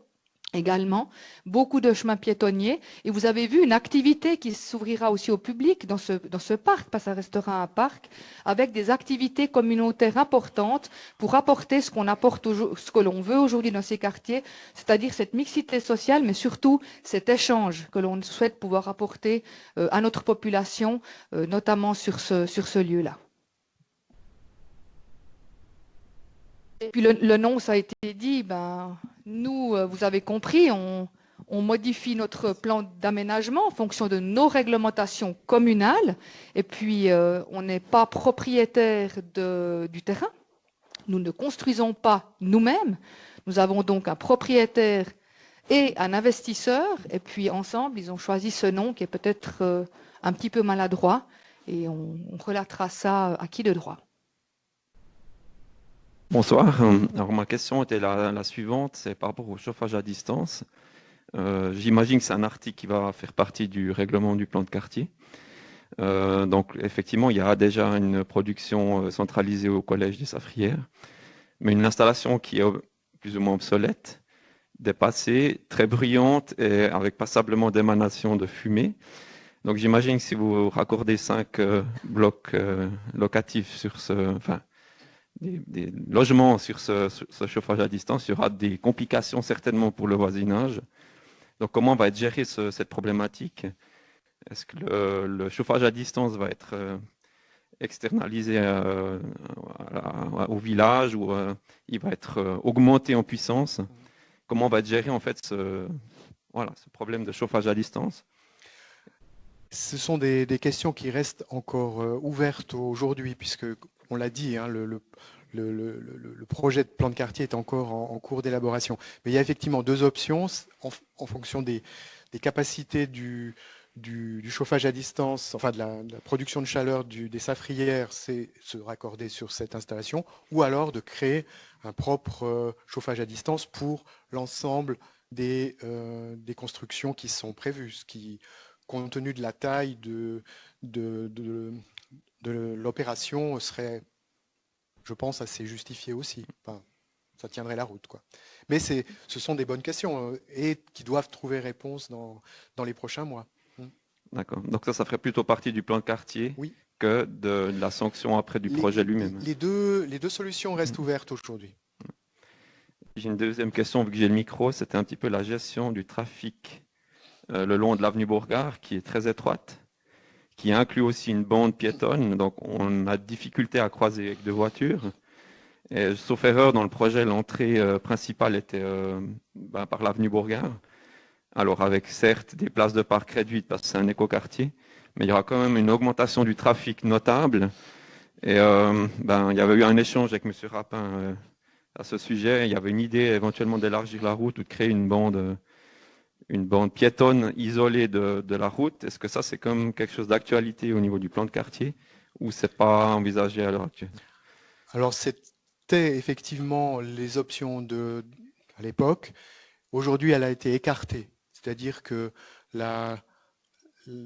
Également, beaucoup de chemins piétonniers. Et vous avez vu une activité qui s'ouvrira aussi au public dans ce parc, parce que ça restera un parc, avec des activités communautaires importantes pour apporter ce que l'on veut aujourd'hui dans ces quartiers, c'est-à-dire cette mixité sociale, mais surtout cet échange que l'on souhaite pouvoir apporter à notre population, notamment sur ce lieu-là. Et puis le nom, ça a été dit, nous, vous avez compris, on modifie notre plan d'aménagement en fonction de nos réglementations communales. Et puis, on n'est pas propriétaire du terrain. Nous ne construisons pas nous-mêmes. Nous avons donc un propriétaire et un investisseur. Et puis, ensemble, ils ont choisi ce nom qui est peut-être un petit peu maladroit. Et on relatera ça à qui de droit. Bonsoir. Alors ma question était la suivante, c'est par rapport au chauffage à distance. J'imagine que c'est un article qui va faire partie du règlement du plan de quartier. Donc effectivement, il y a déjà une production centralisée au collège des Safrières, mais une installation qui est plus ou moins obsolète, dépassée, très bruyante et avec passablement d'émanations de fumée. Donc j'imagine que si vous raccordez 5 blocs locatifs sur enfin, des logements sur ce chauffage à distance, il y aura des complications certainement pour le voisinage. Donc comment va être gérée cette problématique? Est-ce que le chauffage à distance va être externalisé au village ou il va être augmenté en puissance? Comment va être géré en fait ce problème de chauffage à distance? Ce sont des questions qui restent encore ouvertes aujourd'hui, puisque, on l'a dit, hein, le projet de plan de quartier est encore en cours d'élaboration. Mais il y a effectivement deux options en fonction des capacités du chauffage à distance, enfin de la production de chaleur des Safrières, c'est se raccorder sur cette installation, ou alors de créer un propre chauffage à distance pour l'ensemble des constructions qui sont prévues, ce qui, compte tenu de la taille de l'opération, serait, je pense, assez justifié aussi. Enfin, ça tiendrait la route, quoi. Mais ce sont des bonnes questions et qui doivent trouver réponse dans les prochains mois. D'accord. Donc ça ferait plutôt partie du plan de quartier Oui. que de la sanction après du projet lui-même. Les deux solutions restent ouvertes aujourd'hui. J'ai une deuxième question, vu que j'ai le micro, c'était un petit peu la gestion du trafic le long de l'avenue Bourgard, qui est très étroite, qui inclut aussi une bande piétonne. Donc on a difficulté à croiser avec deux voitures. Et, sauf erreur, dans le projet, l'entrée principale était par l'avenue Bourgard. Alors avec certes des places de parc réduites parce que c'est un écoquartier, mais il y aura quand même une augmentation du trafic notable. Et il y avait eu un échange avec M. Rapin à ce sujet. Il y avait une idée éventuellement d'élargir la route ou de créer une bande piétonne isolée de la route. Est-ce que ça, c'est comme quelque chose d'actualité au niveau du plan de quartier ou c'est pas envisagé à l'heure actuelle? Alors, c'était effectivement les options à l'époque. Aujourd'hui, elle a été écartée. C'est-à-dire que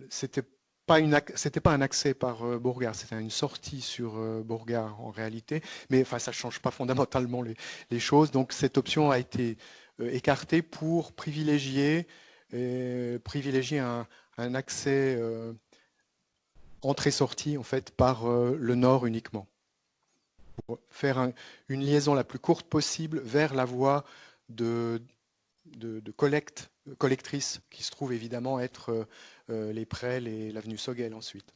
c'était pas un accès par Bourgard, c'était une sortie sur Bourgard en réalité. Mais enfin, ça change pas fondamentalement les choses. Donc, cette option a été écartée pour privilégier un accès entrée-sortie en fait par le nord uniquement. Pour faire une liaison la plus courte possible vers la voie de collectrice qui se trouve évidemment être les Prels et l'avenue Soguel ensuite.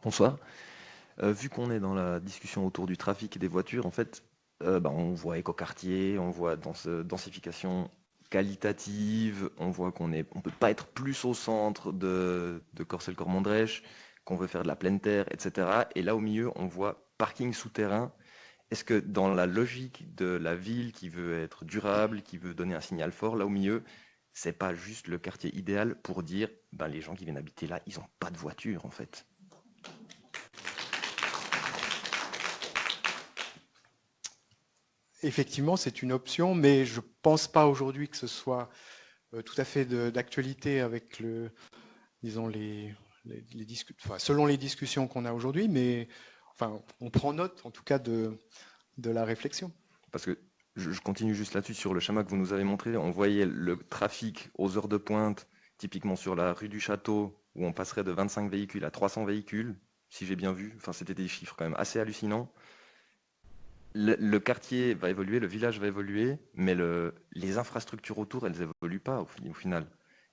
Bonsoir. Vu qu'on est dans la discussion autour du trafic et des voitures, en fait, on voit écoquartier, on voit densification qualitative, on voit qu'on ne peut pas être plus au centre de Corcelles-Cormandrèche, qu'on veut faire de la pleine terre, etc. Et là, au milieu, on voit parking souterrain. Est-ce que dans la logique de la ville qui veut être durable, qui veut donner un signal fort, là au milieu, c'est pas juste le quartier idéal pour dire les gens qui viennent habiter là, ils n'ont pas de voiture en fait? Effectivement, c'est une option, mais je ne pense pas aujourd'hui que ce soit tout à fait d'actualité avec disons selon les discussions qu'on a aujourd'hui, mais enfin, on prend note en tout cas de la réflexion. Parce que je continue juste là-dessus sur le schéma que vous nous avez montré. On voyait le trafic aux heures de pointe, typiquement sur la rue du Château, où on passerait de 25 véhicules à 300 véhicules, si j'ai bien vu. Enfin, c'était des chiffres quand même assez hallucinants. Le quartier va évoluer, le village va évoluer, mais les infrastructures autour, elles n'évoluent pas au final.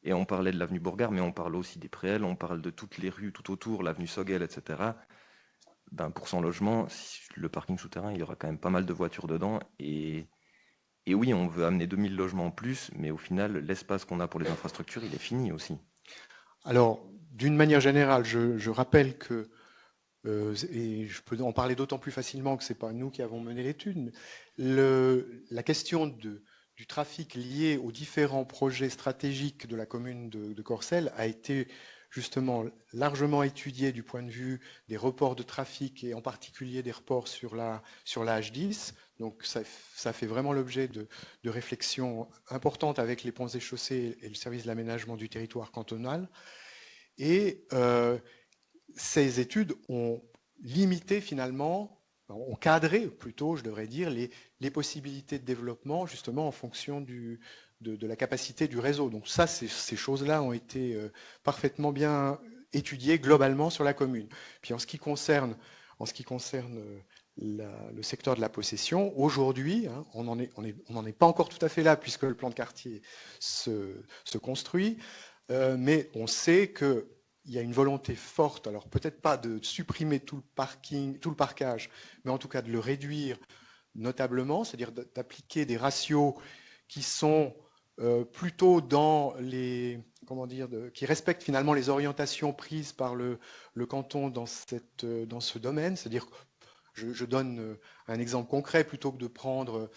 Et on parlait de l'avenue Bourgard, mais on parle aussi des Préels, on parle de toutes les rues tout autour, l'avenue Soguel, etc. Pour 100 logements, le parking souterrain, il y aura quand même pas mal de voitures dedans. Et oui, on veut amener 2000 logements en plus, mais au final, l'espace qu'on a pour les infrastructures, il est fini aussi. Alors, d'une manière générale, je rappelle que et je peux en parler d'autant plus facilement que ce n'est pas nous qui avons mené l'étude. La question du du trafic lié aux différents projets stratégiques de la commune de Corcelles a été justement largement étudié du point de vue des reports de trafic et en particulier des reports sur la H10. Donc ça fait vraiment l'objet de réflexions importantes avec les ponts et chaussées et le service de l'aménagement du territoire cantonal. Et ces études ont limité finalement, ont cadré plutôt, je devrais dire, les possibilités de développement justement en fonction de la capacité du réseau. Donc ça, ces choses-là ont été parfaitement bien étudiées globalement sur la commune. Puis en ce qui concerne le secteur de la possession, aujourd'hui, hein, on n'en est pas encore tout à fait là puisque le plan de quartier se construit, mais on sait qu'il y a une volonté forte, alors peut-être pas de supprimer tout le parcage, mais en tout cas de le réduire notablement, c'est-à-dire d'appliquer des ratios qui sont plutôt dans les, qui respectent finalement les orientations prises par le canton dans ce domaine. C'est-à-dire, je donne un exemple concret, plutôt que de prendre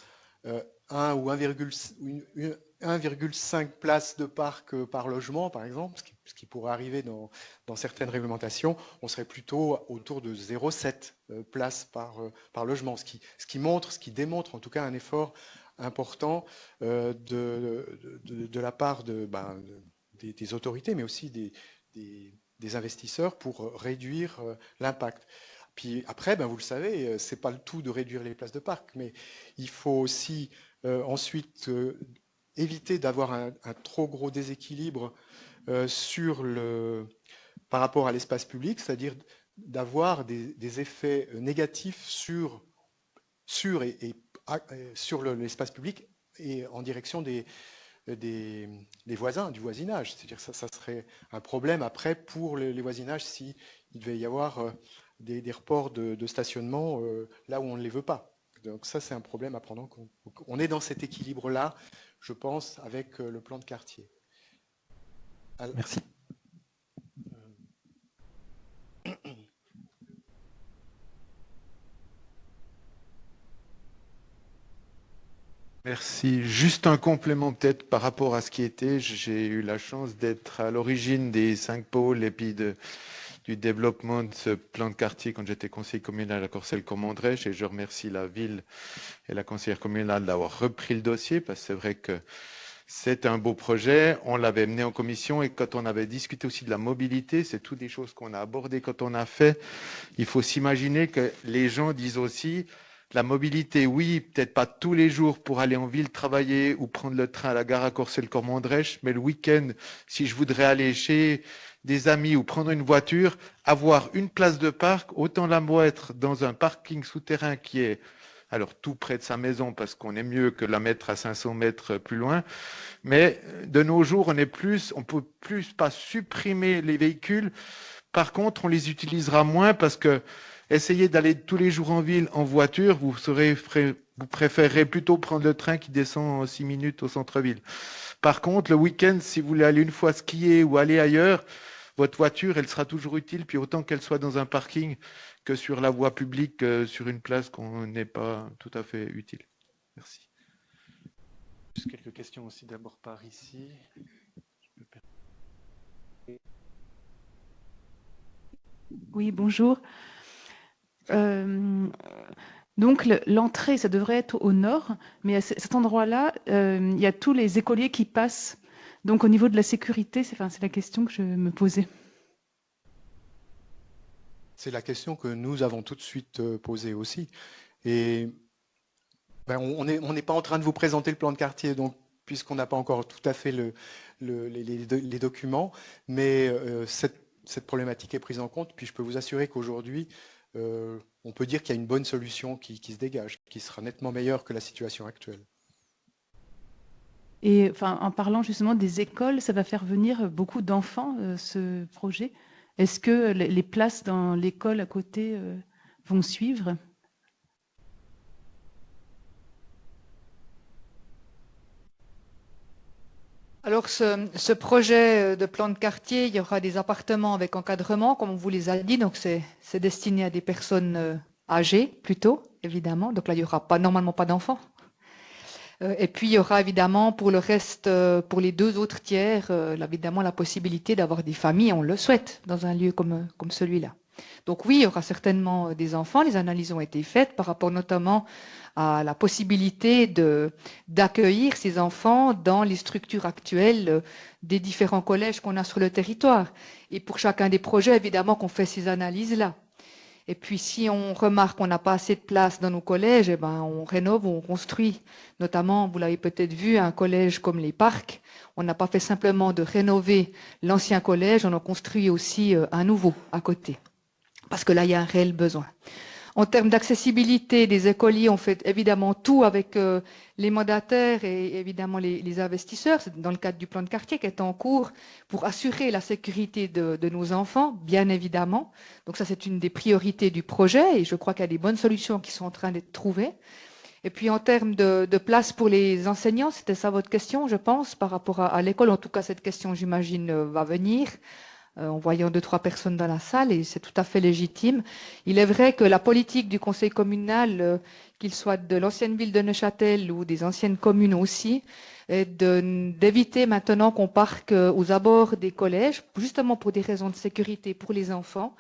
1 ou 1,5 places de parc par logement, par exemple, ce qui pourrait arriver dans certaines réglementations, on serait plutôt autour de 0,7 places par logement, ce qui démontre en tout cas un effort important de la part des autorités, mais aussi des investisseurs pour réduire l'impact. Puis après, vous le savez, c'est pas le tout de réduire les places de parc, mais il faut aussi ensuite éviter d'avoir un trop gros déséquilibre par rapport à l'espace public, c'est-à-dire d'avoir des effets négatifs sur l'espace public et en direction des voisins, du voisinage. C'est-à-dire que ça serait un problème après pour les voisinages s'il devait y avoir des reports de stationnement là où on ne les veut pas. Donc ça, c'est un problème à prendre en compte. Donc, on est dans cet équilibre-là, je pense, avec le plan de quartier. Alors, merci. Merci. Juste un complément peut-être par rapport à ce qui était. J'ai eu la chance d'être à l'origine des 5 pôles et puis du développement de ce plan de quartier quand j'étais conseiller communal à Corcelles-Comandrèche, et je remercie la ville et la conseillère communale d'avoir repris le dossier parce que c'est vrai que c'est un beau projet. On l'avait mené en commission et quand on avait discuté aussi de la mobilité, c'est toutes des choses qu'on a abordées quand on a fait. Il faut s'imaginer que les gens disent aussi la mobilité, oui, peut-être pas tous les jours pour aller en ville travailler ou prendre le train à la gare à Corcelles-Comandrèche, mais le week-end, si je voudrais aller chez des amis ou prendre une voiture, avoir une place de parc, autant la mettre dans un parking souterrain qui est alors tout près de sa maison parce qu'on est mieux que la mettre à 500 mètres plus loin. Mais de nos jours, on peut plus pas supprimer les véhicules. Par contre, on les utilisera moins parce que essayer d'aller tous les jours en ville en voiture, vous préférerez plutôt prendre le train qui descend en 6 minutes au centre-ville. Par contre, le week-end, si vous voulez aller une fois skier ou aller ailleurs, votre voiture, elle sera toujours utile, puis autant qu'elle soit dans un parking que sur la voie publique, sur une place qu'on n'est pas tout à fait utile. Merci. Juste quelques questions aussi d'abord par ici. Oui, bonjour. Donc l'entrée, ça devrait être au nord, mais à cet endroit-là, il y a tous les écoliers qui passent. Donc au niveau de la sécurité, c'est la question que je me posais. C'est la question que nous avons tout de suite posée aussi. Et on n'est pas en train de vous présenter le plan de quartier, donc puisqu'on n'a pas encore tout à fait les documents, mais cette problématique est prise en compte. Puis je peux vous assurer qu'aujourd'hui, on peut dire qu'il y a une bonne solution qui se dégage, qui sera nettement meilleure que la situation actuelle. Et en parlant justement des écoles, ça va faire venir beaucoup d'enfants, ce projet. Est-ce que les places dans l'école à côté vont suivre ? Alors, ce projet de plan de quartier, il y aura des appartements avec encadrement, comme on vous les a dit. Donc, c'est destiné à des personnes âgées, plutôt, évidemment. Donc là, il n'y aura normalement pas d'enfants. Et puis, il y aura évidemment pour le reste, pour les 2 autres tiers, évidemment la possibilité d'avoir des familles, on le souhaite, dans un lieu comme celui-là. Donc oui, il y aura certainement des enfants. Les analyses ont été faites par rapport notamment à la possibilité d'accueillir ces enfants dans les structures actuelles des différents collèges qu'on a sur le territoire. Et pour chacun des projets, évidemment, qu'on fait ces analyses-là. Et puis, si on remarque qu'on n'a pas assez de place dans nos collèges, eh ben, on rénove ou on construit. Notamment, vous l'avez peut-être vu, un collège comme les Parcs, on n'a pas fait simplement de rénover l'ancien collège, on en construit aussi un nouveau à côté. Parce que là, il y a un réel besoin. En termes d'accessibilité des écoliers, on fait évidemment tout avec les mandataires et évidemment les investisseurs. C'est dans le cadre du plan de quartier qui est en cours pour assurer la sécurité de nos enfants, bien évidemment. Donc ça, c'est une des priorités du projet et je crois qu'il y a des bonnes solutions qui sont en train d'être trouvées. Et puis en termes de place pour les enseignants, c'était ça votre question, je pense, par rapport à l'école. En tout cas, cette question, j'imagine, va venir. En voyant 2-3 personnes dans la salle, et c'est tout à fait légitime. Il est vrai que la politique du conseil communal, qu'il soit de l'ancienne ville de Neuchâtel ou des anciennes communes aussi, est d'éviter maintenant qu'on parque aux abords des collèges, justement pour des raisons de sécurité pour les enfants.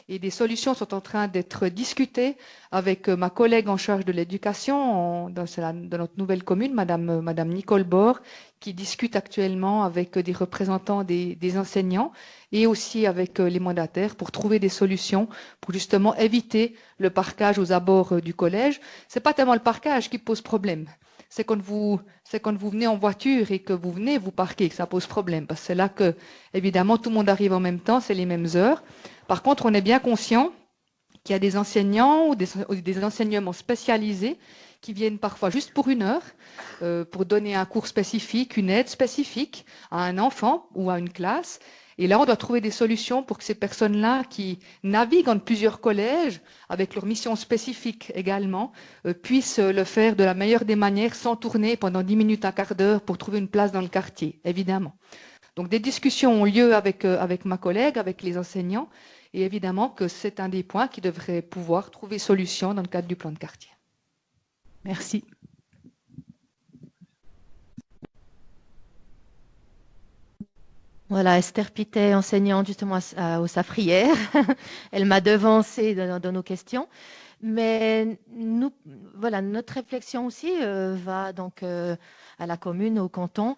Et des solutions sont en train d'être discutées avec ma collègue en charge de l'éducation dans notre nouvelle commune, Madame Nicole Bord, qui discute actuellement avec des représentants des enseignants et aussi avec les mandataires pour trouver des solutions pour justement éviter le parquage aux abords du collège. C'est pas tellement le parquage qui pose problème. C'est quand vous venez en voiture et que vous venez vous parquer que ça pose problème. Parce que c'est là que, évidemment, tout le monde arrive en même temps, c'est les mêmes heures. Par contre, on est bien conscient qu'il y a des enseignants ou des enseignements spécialisés qui viennent parfois juste pour 1 heure, pour donner un cours spécifique, une aide spécifique à un enfant ou à une classe. Et là, on doit trouver des solutions pour que ces personnes-là qui naviguent entre plusieurs collèges, avec leurs missions spécifiques également, puissent le faire de la meilleure des manières, sans tourner pendant 10 minutes, un quart d'heure pour trouver une place dans le quartier, évidemment. Donc des discussions ont lieu avec ma collègue, avec les enseignants, et évidemment que c'est un des points qui devrait pouvoir trouver solution dans le cadre du plan de quartier. Merci. Voilà, Esther Pitet, enseignante justement aux Safrières. Elle m'a devancée dans nos questions. Mais nous, voilà, notre réflexion aussi va donc à la commune, au canton.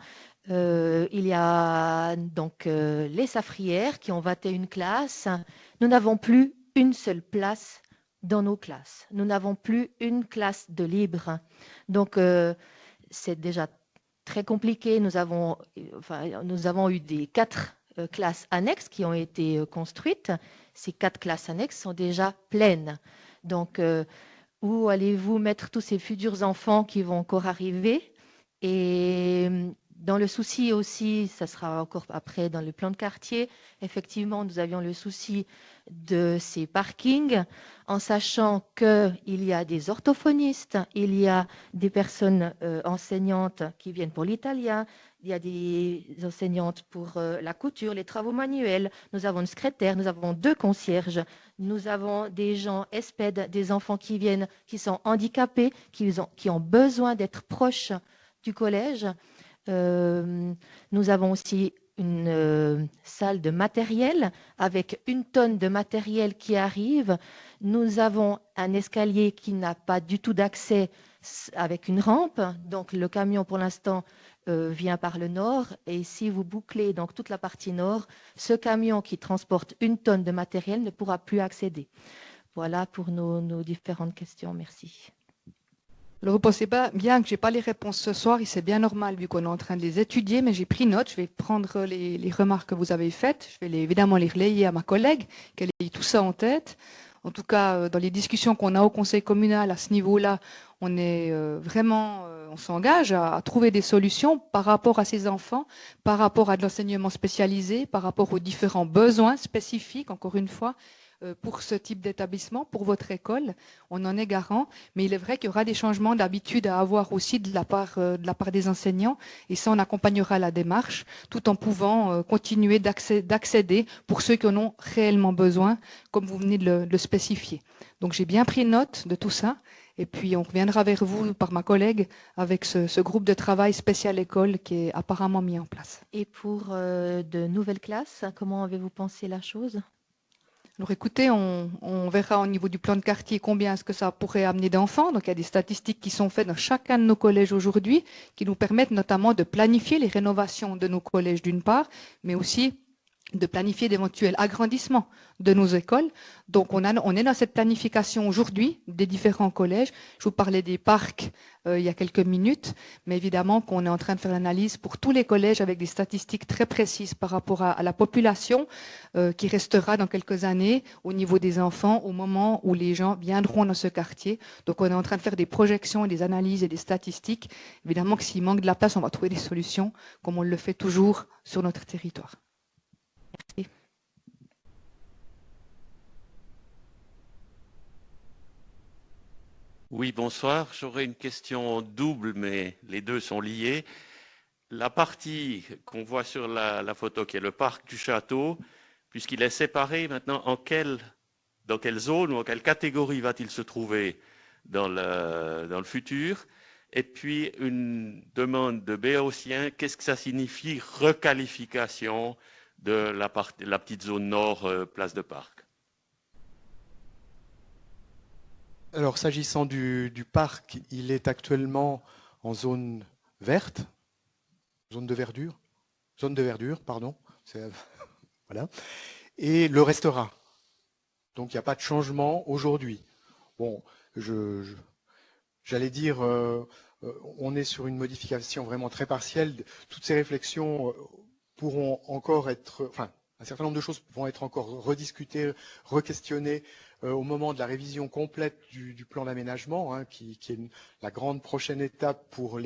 Il y a donc les Safrières qui ont 21 classes. Nous n'avons plus une seule place dans nos classes. Nous n'avons plus une classe de libre. Donc, c'est déjà très compliqué. Nous avons eu des 4 classes annexes qui ont été construites. Ces 4 classes annexes sont déjà pleines. Donc, où allez-vous mettre tous ces futurs enfants qui vont encore arriver? Et dans le souci aussi, ça sera encore après dans le plan de quartier, effectivement, nous avions le souci de ces parkings, en sachant qu'il y a des orthophonistes, il y a des personnes enseignantes qui viennent pour l'italien, il y a des enseignantes pour la couture, les travaux manuels, nous avons une secrétaire, nous avons 2 concierges, nous avons des gens ESPED, des enfants qui viennent, qui sont handicapés, qui ont besoin d'être proches du collège. Nous avons aussi une salle de matériel avec 1 tonne de matériel qui arrive. Nous avons un escalier qui n'a pas du tout d'accès avec une rampe. Donc le camion pour l'instant vient par le nord. Et si vous bouclez donc toute la partie nord, ce camion qui transporte 1 tonne de matériel ne pourra plus accéder. Voilà pour nos différentes questions. Merci. Alors, vous pensez pas bien que j'ai pas les réponses ce soir, et c'est bien normal vu qu'on est en train de les étudier, mais j'ai pris note, je vais prendre les remarques que vous avez faites, je vais évidemment les relayer à ma collègue, qu'elle ait tout ça en tête. En tout cas, dans les discussions qu'on a au conseil communal à ce niveau-là, on est vraiment, on s'engage à trouver des solutions par rapport à ces enfants, par rapport à de l'enseignement spécialisé, par rapport aux différents besoins spécifiques, encore une fois, pour ce type d'établissement, pour votre école, on en est garant, mais il est vrai qu'il y aura des changements d'habitude à avoir aussi de la part des enseignants, et ça on accompagnera la démarche, tout en pouvant continuer d'accéder pour ceux qui en ont réellement besoin, comme vous venez de le spécifier. Donc j'ai bien pris note de tout ça, Et puis, on reviendra vers vous par ma collègue avec ce groupe de travail spécial école qui est apparemment mis en place. Et pour de nouvelles classes, comment avez-vous pensé la chose? Alors écoutez, on verra au niveau du plan de quartier combien est-ce que ça pourrait amener d'enfants. Donc il y a des statistiques qui sont faites dans chacun de nos collèges aujourd'hui qui nous permettent notamment de planifier les rénovations de nos collèges d'une part, mais aussi de planifier d'éventuels agrandissements de nos écoles. Donc on est dans cette planification aujourd'hui des différents collèges. Je vous parlais des parcs il y a quelques minutes, mais évidemment qu'on est en train de faire l'analyse pour tous les collèges avec des statistiques très précises par rapport à la population qui restera dans quelques années au niveau des enfants au moment où les gens viendront dans ce quartier. Donc on est en train de faire des projections, des analyses et des statistiques. Évidemment que s'il manque de la place, on va trouver des solutions comme on le fait toujours sur notre territoire. Merci. Oui, bonsoir. J'aurais une question double, mais les deux sont liés. La partie qu'on voit sur la photo, qui est le parc du château, puisqu'il est séparé maintenant, dans quelle zone ou en quelle catégorie va-t-il se trouver dans le futur? Et puis, une demande de Béotien, qu'est-ce que ça signifie requalification de la petite zone nord, place de Parc? Alors, s'agissant du parc, il est actuellement en zone verte, zone de verdure, pardon. Voilà. Et le restera. Donc, il n'y a pas de changement aujourd'hui. Bon, j'allais dire, on est sur une modification vraiment très partielle. Toutes ces réflexions pourront encore être, enfin, un certain nombre de choses vont être encore rediscutées, re-questionnées au moment de la révision complète du plan d'aménagement, hein, qui est la grande prochaine étape pour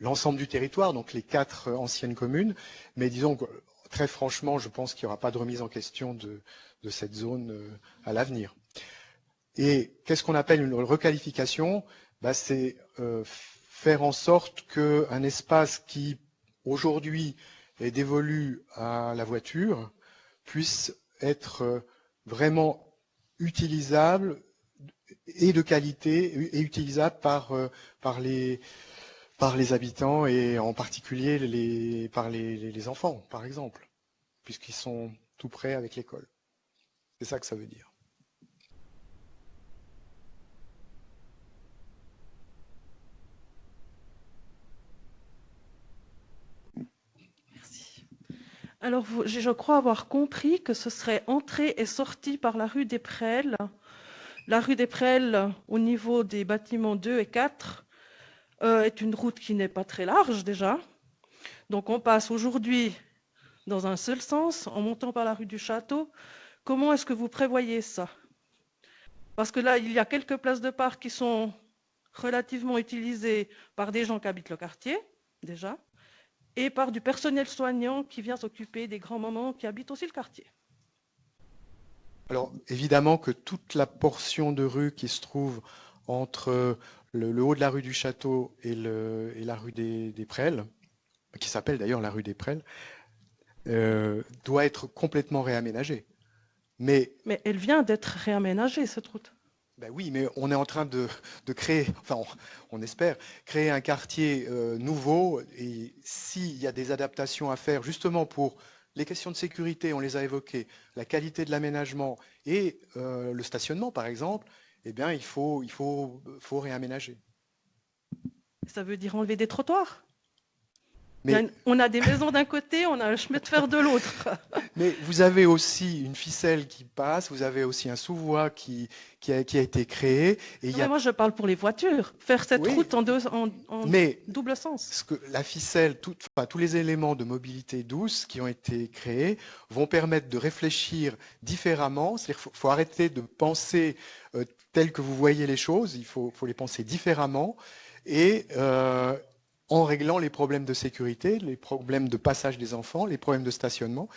l'ensemble du territoire, donc les 4 anciennes communes. Mais disons que, très franchement, je pense qu'il n'y aura pas de remise en question de cette zone à l'avenir. Et qu'est-ce qu'on appelle une requalification? C'est faire en sorte qu'un espace qui, aujourd'hui, est dévolu à la voiture, puisse être vraiment utilisable et de qualité et utilisable par les habitants et en particulier par les enfants, par exemple, puisqu'ils sont tout près avec l'école. C'est ça que ça veut dire. Alors, je crois avoir compris que ce serait entrée et sortie par la rue des Prêles. La rue des Prêles, au niveau des bâtiments 2 et 4, est une route qui n'est pas très large déjà. Donc, on passe aujourd'hui dans un seul sens, en montant par la rue du Château. Comment est-ce que vous prévoyez ça? Parce que là, il y a quelques places de parc qui sont relativement utilisées par des gens qui habitent le quartier, déjà, et par du personnel soignant qui vient s'occuper des grands-mamans qui habitent aussi le quartier. Alors, évidemment que toute la portion de rue qui se trouve entre le haut de la rue du Château et la rue des Prêles, qui s'appelle d'ailleurs la rue des Prêles, doit être complètement réaménagée. Mais elle vient d'être réaménagée, cette route. Ben oui, mais on est en train de créer, enfin on espère, créer un quartier nouveau, et s'il y a des adaptations à faire justement pour les questions de sécurité, on les a évoquées, la qualité de l'aménagement et le stationnement par exemple, eh bien il faut réaménager. Ça veut dire enlever des trottoirs? Mais on a des maisons d'un côté, on a un chemin de fer de l'autre. Mais vous avez aussi une ficelle qui passe, vous avez aussi un sous-voie qui a été créé. Et mais moi, je parle pour les voitures. Faire cette route en double sens. La ficelle, tous les éléments de mobilité douce qui ont été créés vont permettre de réfléchir différemment. C'est-à-dire qu'il faut arrêter de penser tel que vous voyez les choses, il faut les penser différemment. Et en réglant les problèmes de sécurité, les problèmes de passage des enfants, les problèmes de stationnement.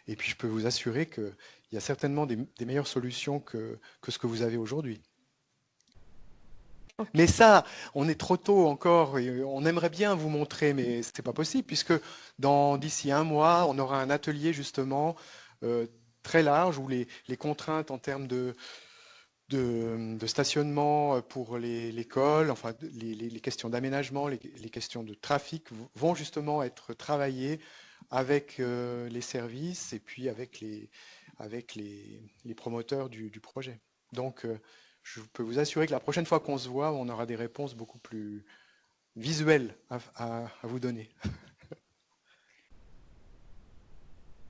Et puis je peux vous assurer qu'il y a certainement des meilleures solutions que ce que vous avez aujourd'hui. Okay. Mais ça, on est trop tôt encore, et on aimerait bien vous montrer, mais ce n'est pas possible, puisque d'ici 1 mois, on aura un atelier justement très large où les contraintes en termes de stationnement pour l'école, enfin les questions d'aménagement, les questions de trafic vont justement être travaillées avec les services et puis avec les promoteurs du projet. Donc, je peux vous assurer que la prochaine fois qu'on se voit, on aura des réponses beaucoup plus visuelles à vous donner.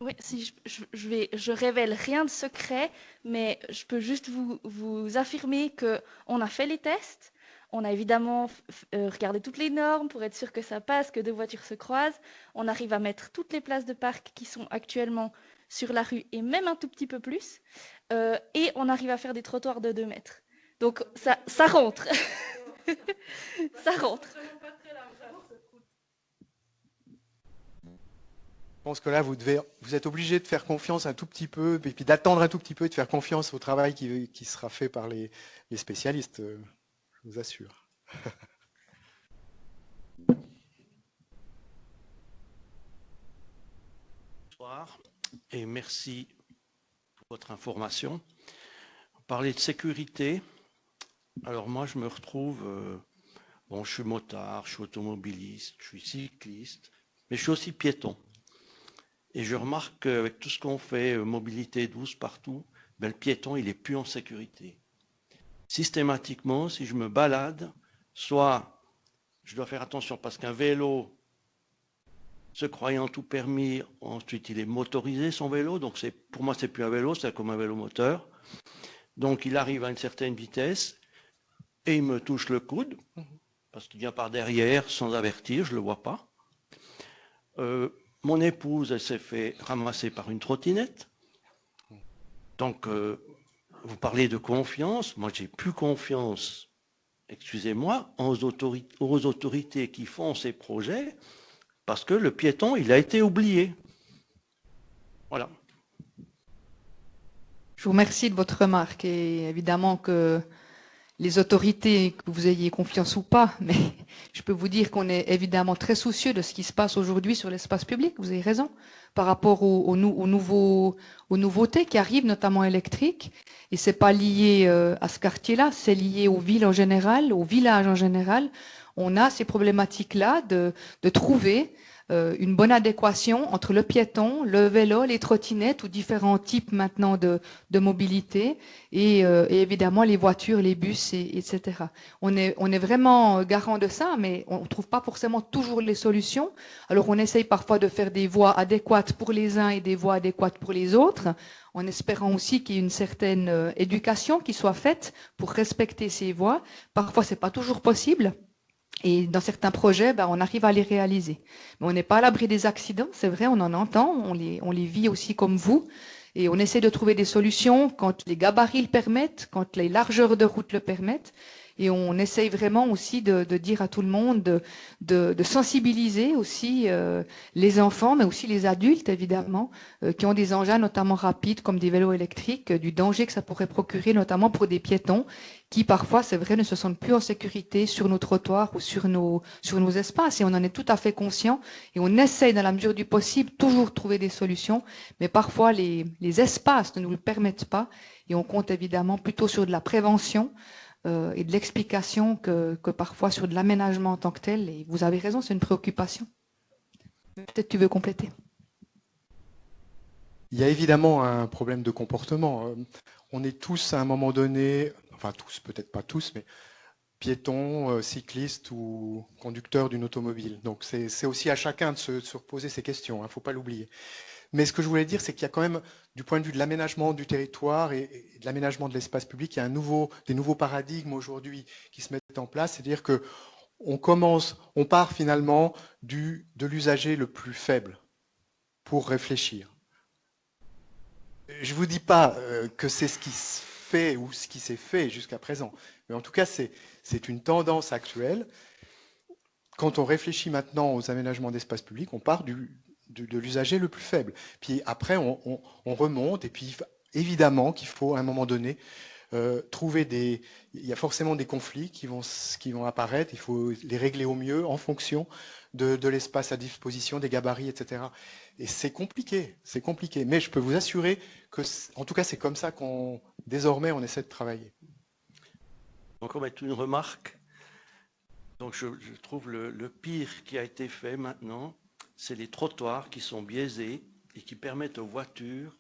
Oui, si je révèle rien de secret, mais je peux juste vous affirmer qu'on a fait les tests. On a évidemment regardé toutes les normes pour être sûr que ça passe, que deux voitures se croisent. On arrive à mettre toutes les places de parc qui sont actuellement sur la rue et même un tout petit peu plus. Et on arrive à faire des trottoirs de 2 mètres. Donc ça rentre. Ça rentre. Je pense que là, vous êtes obligé de faire confiance un tout petit peu, et puis d'attendre un tout petit peu et de faire confiance au travail qui sera fait par les spécialistes, je vous assure. Bonsoir et merci pour votre information. Vous parlez de sécurité. Alors moi, je me retrouve, bon, je suis motard, je suis automobiliste, je suis cycliste, mais je suis aussi piéton. Et je remarque qu'avec tout ce qu'on fait, mobilité douce partout, ben, le piéton, il n'est plus en sécurité. Systématiquement, si je me balade, soit je dois faire attention parce qu'un vélo, se croyant tout permis, ensuite il est motorisé son vélo, donc pour moi c'est plus un vélo, c'est comme un vélo moteur. Donc il arrive à une certaine vitesse et il me touche le coude, parce qu'il vient par derrière sans avertir, je ne le vois pas. Mon épouse, elle s'est fait ramasser par une trottinette. Donc, vous parlez de confiance. Moi, j'ai plus confiance, excusez-moi, aux autorités qui font ces projets, parce que le piéton, il a été oublié. Voilà. Je vous remercie de votre remarque et évidemment que les autorités, que vous ayez confiance ou pas, mais je peux vous dire qu'on est évidemment très soucieux de ce qui se passe aujourd'hui sur l'espace public, vous avez raison, par rapport aux nouveautés qui arrivent, notamment électriques. Et c'est pas lié à ce quartier-là, c'est lié aux villes en général, aux villages en général. On a ces problématiques-là de trouver une bonne adéquation entre le piéton, le vélo, les trottinettes ou différents types maintenant de mobilité et évidemment les voitures, les bus, etc. On est vraiment garant de ça, mais on ne trouve pas forcément toujours les solutions. Alors on essaye parfois de faire des voies adéquates pour les uns et des voies adéquates pour les autres, en espérant aussi qu'il y ait une certaine éducation qui soit faite pour respecter ces voies. Parfois, c'est pas toujours possible. Et dans certains projets, on arrive à les réaliser. Mais on n'est pas à l'abri des accidents, c'est vrai, on en entend, on les vit aussi comme vous. Et on essaie de trouver des solutions quand les gabarits le permettent, quand les largeurs de route le permettent. Et on essaye vraiment aussi de dire à tout le monde, de sensibiliser aussi les enfants, mais aussi les adultes, évidemment, qui ont des engins notamment rapides, comme des vélos électriques, du danger que ça pourrait procurer, notamment pour des piétons, qui parfois, c'est vrai, ne se sentent plus en sécurité sur nos trottoirs ou sur nos espaces. Et on en est tout à fait conscient. Et on essaye, dans la mesure du possible, toujours trouver des solutions. Mais parfois, les espaces ne nous le permettent pas. Et on compte évidemment plutôt sur de la prévention et de l'explication que parfois sur de l'aménagement en tant que tel. Et vous avez raison, c'est une préoccupation. Peut-être tu veux compléter. Il y a évidemment un problème de comportement. On est tous à un moment donné, enfin tous, peut-être pas tous, mais piétons, cyclistes ou conducteurs d'une automobile. Donc c'est aussi à chacun de se reposer ces questions, il ne faut pas l'oublier. Mais ce que je voulais dire, c'est qu'il y a quand même, du point de vue de l'aménagement du territoire et de l'aménagement de l'espace public, il y a des nouveaux paradigmes aujourd'hui qui se mettent en place. C'est-à-dire que on part finalement de l'usager le plus faible pour réfléchir. Je ne vous dis pas que c'est ce qui se fait ou ce qui s'est fait jusqu'à présent, mais en tout cas, c'est une tendance actuelle. Quand on réfléchit maintenant aux aménagements d'espace public, on part de l'usager le plus faible. Puis après, on remonte, et puis évidemment qu'il faut à un moment donné Il y a forcément des conflits qui vont apparaître, il faut les régler au mieux en fonction de l'espace à disposition, des gabarits, etc. Et c'est compliqué, mais je peux vous assurer que, en tout cas, c'est comme ça désormais, on essaie de travailler. Encore mettre une remarque. Donc je trouve le pire qui a été fait maintenant, c'est les trottoirs qui sont biaisés et qui permettent aux voitures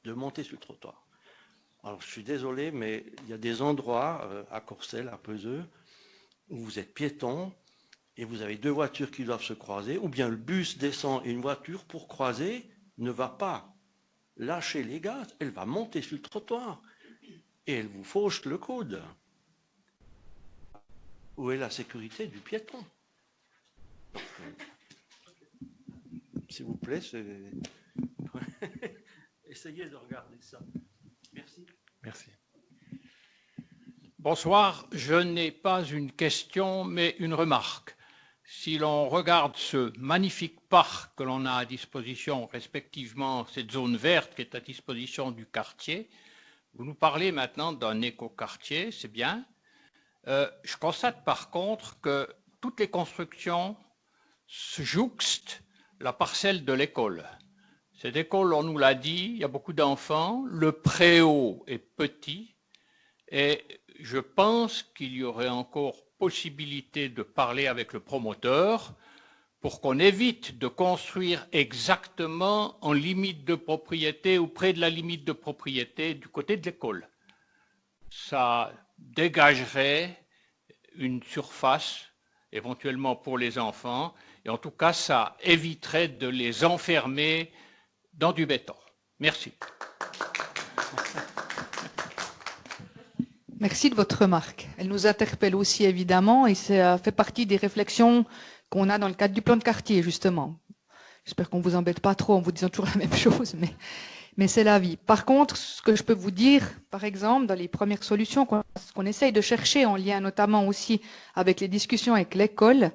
de monter sur le trottoir. Alors je suis désolé, mais il y a des endroits à Corcelles, à Peseux, où vous êtes piéton et vous avez deux voitures qui doivent se croiser, ou bien le bus descend et une voiture pour croiser ne va pas lâcher les gaz, elle va monter sur le trottoir et elle vous fauche le coude. Où est la sécurité du piéton? S'il vous plaît, essayez de regarder ça. Merci. Merci. Bonsoir, je n'ai pas une question, mais une remarque. Si l'on regarde ce magnifique parc que l'on a à disposition, respectivement cette zone verte qui est à disposition du quartier, vous nous parlez maintenant d'un écoquartier, c'est bien. Je constate par contre que toutes les constructions se jouxtent la parcelle de l'école. Cette école, on nous l'a dit, il y a beaucoup d'enfants, le préau est petit et je pense qu'il y aurait encore possibilité de parler avec le promoteur pour qu'on évite de construire exactement en limite de propriété ou près de la limite de propriété du côté de l'école. Ça dégagerait une surface éventuellement pour les enfants et en tout cas ça éviterait de les enfermer dans du béton. Merci. Merci de votre remarque. Elle nous interpelle aussi évidemment et ça fait partie des réflexions qu'on a dans le cadre du plan de quartier justement. J'espère qu'on ne vous embête pas trop en vous disant toujours la même chose, mais c'est la vie. Par contre, ce que je peux vous dire, par exemple, dans les premières solutions qu'on essaye de chercher en lien notamment aussi avec les discussions avec l'école,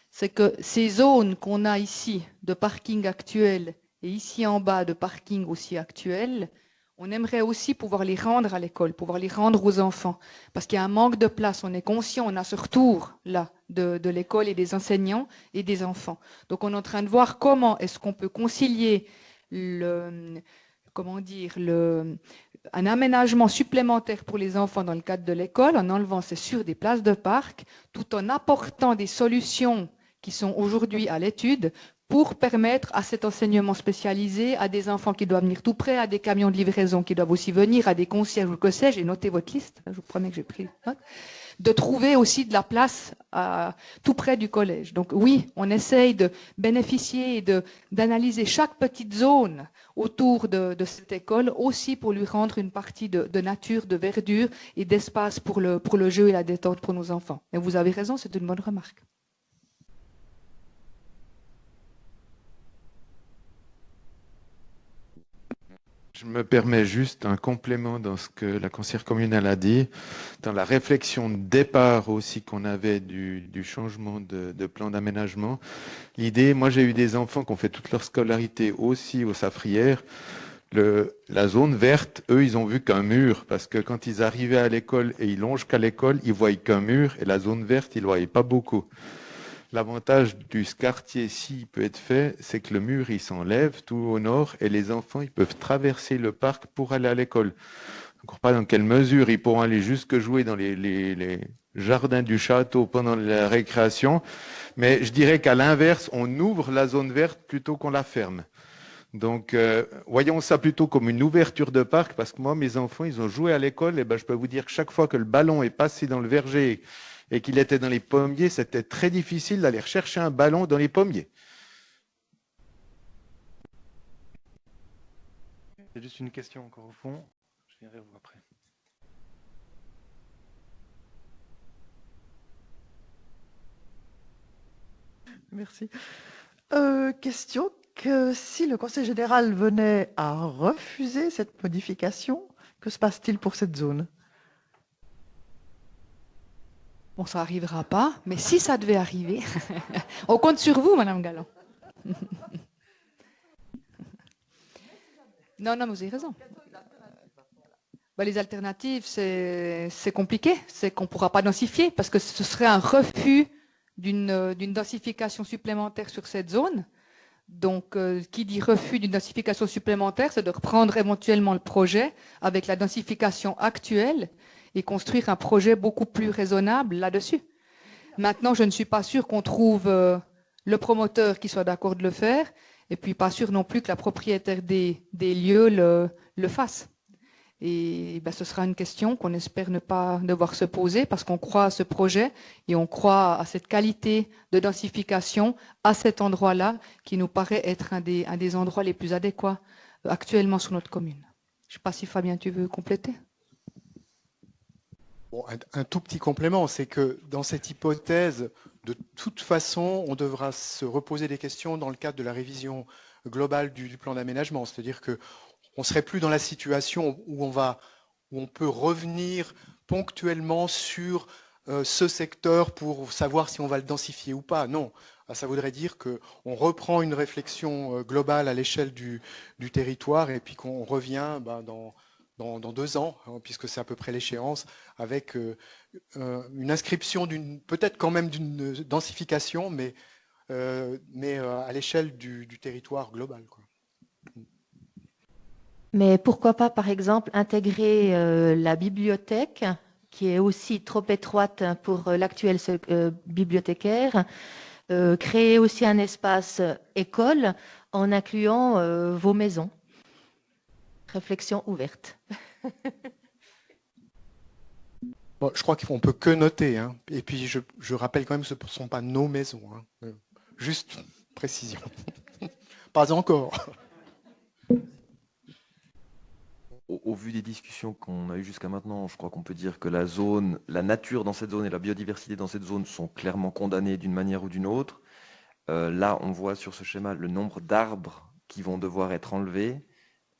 c'est que ces zones qu'on a ici de parking actuel et ici en bas de parking aussi actuel, on aimerait aussi pouvoir les rendre à l'école, pouvoir les rendre aux enfants. Parce qu'il y a un manque de place, on est conscient, on a ce retour là de l'école et des enseignants et des enfants. Donc on est en train de voir comment est-ce qu'on peut concilier un aménagement supplémentaire pour les enfants dans le cadre de l'école, en enlevant, c'est sûr, des places de parc, tout en apportant des solutions qui sont aujourd'hui à l'étude pour permettre à cet enseignement spécialisé, à des enfants qui doivent venir tout près, à des camions de livraison qui doivent aussi venir, à des concierges ou que sais-je, j'ai noté votre liste, je vous promets que j'ai pris note, de trouver aussi de la place tout près du collège. Donc oui, on essaye de bénéficier et d'analyser chaque petite zone autour de cette école, aussi pour lui rendre une partie de nature, de verdure et d'espace pour le jeu et la détente pour nos enfants. Et vous avez raison, c'est une bonne remarque. Je me permets juste un complément dans ce que la conseillère communale a dit. Dans la réflexion de départ aussi qu'on avait du changement de plan d'aménagement, l'idée, moi j'ai eu des enfants qui ont fait toute leur scolarité aussi aux Safrières. La zone verte, eux, ils ont vu qu'un mur, parce que quand ils arrivaient à l'école et ils longent qu'à l'école, ils voyaient qu'un mur, et la zone verte, ils ne voyaient pas beaucoup. L'avantage du quartier, s'il peut être fait, c'est que le mur, il s'enlève tout au nord et les enfants, ils peuvent traverser le parc pour aller à l'école. Encore pas dans quelle mesure ils pourront aller jusque jouer dans les jardins du château pendant la récréation, mais je dirais qu'à l'inverse, on ouvre la zone verte plutôt qu'on la ferme. Donc, voyons ça plutôt comme une ouverture de parc, parce que moi, mes enfants, ils ont joué à l'école, et ben, je peux vous dire que chaque fois que le ballon est passé dans le verger et qu'il était dans les pommiers, c'était très difficile d'aller rechercher un ballon dans les pommiers. C'est juste une question encore au fond. Je viendrai vous après. Merci. Question que si le Conseil général venait à refuser cette modification, que se passe-t-il pour cette zone? Bon, ça n'arrivera pas, mais si ça devait arriver, on compte sur vous, Madame Galland. Non, vous avez raison. Ben, les alternatives, c'est compliqué. C'est qu'on ne pourra pas densifier parce que ce serait un refus d'une densification supplémentaire sur cette zone. Donc, qui dit refus d'une densification supplémentaire, c'est de reprendre éventuellement le projet avec la densification actuelle et construire un projet beaucoup plus raisonnable là-dessus. Maintenant, je ne suis pas sûre qu'on trouve le promoteur qui soit d'accord de le faire et puis pas sûr non plus que la propriétaire des lieux le fasse. Et ben, ce sera une question qu'on espère ne pas devoir se poser parce qu'on croit à ce projet et on croit à cette qualité de densification à cet endroit-là qui nous paraît être un des endroits les plus adéquats actuellement sur notre commune. Je ne sais pas si Fabien, tu veux compléter? Bon, un tout petit complément, c'est que dans cette hypothèse, de toute façon, on devra se reposer des questions dans le cadre de la révision globale du plan d'aménagement. C'est-à-dire que on ne serait plus dans la situation où on peut revenir ponctuellement sur ce secteur pour savoir si on va le densifier ou pas. Non, ça voudrait dire qu'on reprend une réflexion globale à l'échelle du territoire et puis qu'on revient dans 2 ans, puisque c'est à peu près l'échéance, avec une inscription peut-être quand même d'une densification, mais à l'échelle du territoire global, quoi. Mais pourquoi pas, par exemple, intégrer la bibliothèque, qui est aussi trop étroite pour l'actuel bibliothécaire, créer aussi un espace école en incluant vos maisons. Réflexion ouverte. Bon, je crois qu'on ne peut que noter, hein. Et puis je rappelle quand même que ce ne sont pas nos maisons, hein. Juste précision. Pas encore. Au vu des discussions qu'on a eues jusqu'à maintenant, je crois qu'on peut dire que la nature dans cette zone et la biodiversité dans cette zone sont clairement condamnées d'une manière ou d'une autre. Là, on voit sur ce schéma le nombre d'arbres qui vont devoir être enlevés.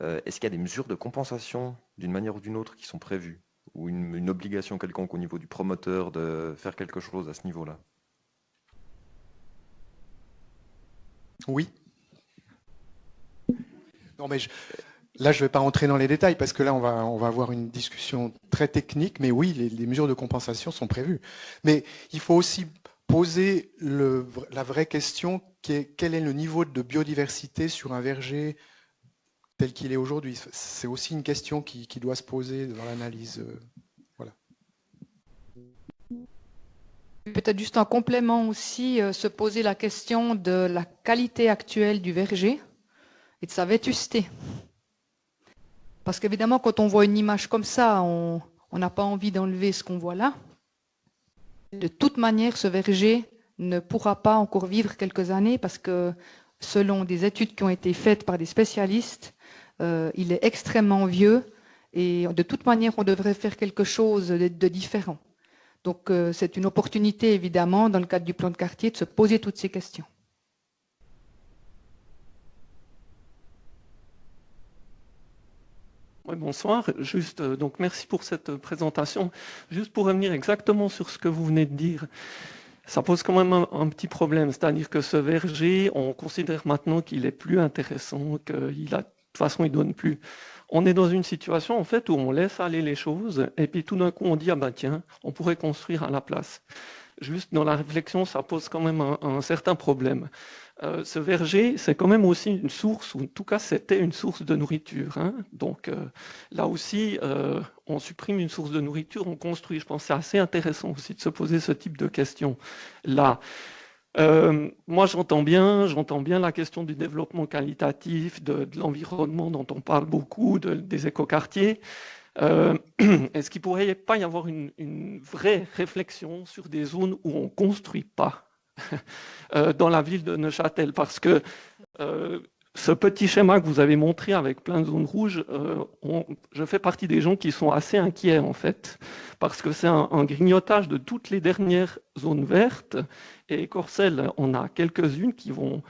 Est-ce qu'il y a des mesures de compensation d'une manière ou d'une autre qui sont prévues? Ou une obligation quelconque au niveau du promoteur de faire quelque chose à ce niveau-là? Oui. Non, mais là, je ne vais pas rentrer dans les détails parce que là, on va avoir une discussion très technique. Mais oui, les mesures de compensation sont prévues. Mais il faut aussi poser la vraie question qui est quel est le niveau de biodiversité sur un verger tel qu'il est aujourd'hui. C'est aussi une question qui doit se poser dans l'analyse. Voilà. Peut-être juste en complément aussi, se poser la question de la qualité actuelle du verger et de sa vétusté. Parce qu'évidemment, quand on voit une image comme ça, on n'a pas envie d'enlever ce qu'on voit là. De toute manière, ce verger ne pourra pas encore vivre quelques années parce que selon des études qui ont été faites par des spécialistes, il est extrêmement vieux et de toute manière, on devrait faire quelque chose de différent. Donc, c'est une opportunité, évidemment, dans le cadre du plan de quartier, de se poser toutes ces questions. Oui, bonsoir. Juste, donc merci pour cette présentation. Juste pour revenir exactement sur ce que vous venez de dire, ça pose quand même un petit problème. C'est-à-dire que ce verger, on considère maintenant qu'il est plus intéressant, de toute façon, il ne donne plus. On est dans une situation en fait où on laisse aller les choses et puis tout d'un coup on dit ah ben tiens, on pourrait construire à la place. Juste dans la réflexion, ça pose quand même un certain problème. Ce verger, c'est quand même aussi une source, ou en tout cas c'était une source de nourriture, hein. Donc là aussi, on supprime une source de nourriture, on construit. Je pense que c'est assez intéressant aussi de se poser ce type de questions là. Moi, j'entends bien la question du développement qualitatif, de l'environnement dont on parle beaucoup, des écoquartiers. Est-ce qu'il ne pourrait pas y avoir une vraie réflexion sur des zones où on ne construit pas dans la ville de Neuchâtel? Parce que ce petit schéma que vous avez montré avec plein de zones rouges, je fais partie des gens qui sont assez inquiets en fait, parce que c'est un grignotage de toutes les dernières zones vertes, et Corcelles en a quelques-unes qui vont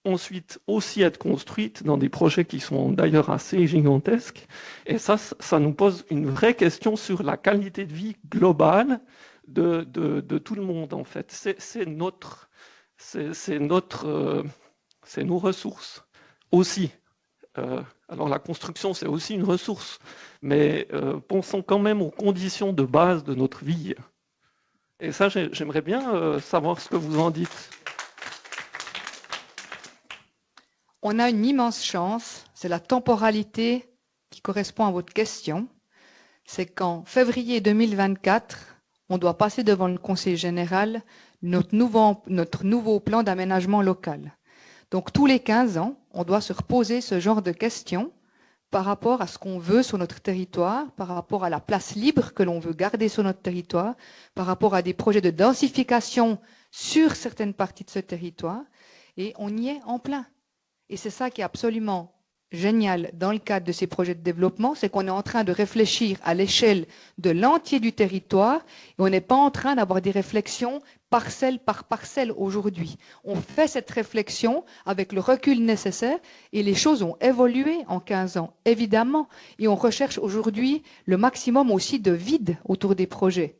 ensuite aussi être construites dans des projets qui sont d'ailleurs assez gigantesques, et ça nous pose une vraie question sur la qualité de vie globale de tout le monde en fait. C'est nos ressources aussi Alors la construction, c'est aussi une ressource, mais pensons quand même aux conditions de base de notre vie. Et ça, j'aimerais bien savoir ce que vous en dites. On a une immense chance, c'est la temporalité qui correspond à votre question. C'est qu'en février 2024, on doit passer devant le Conseil général notre nouveau plan d'aménagement local. Donc tous les 15 ans, on doit se reposer ce genre de questions par rapport à ce qu'on veut sur notre territoire, par rapport à la place libre que l'on veut garder sur notre territoire, par rapport à des projets de densification sur certaines parties de ce territoire, et on y est en plein. Et c'est ça qui est absolument génial dans le cadre de ces projets de développement, c'est qu'on est en train de réfléchir à l'échelle de l'entier du territoire et on n'est pas en train d'avoir des réflexions parcelle par parcelle aujourd'hui. On fait cette réflexion avec le recul nécessaire et les choses ont évolué en 15 ans, évidemment, et on recherche aujourd'hui le maximum aussi de vide autour des projets.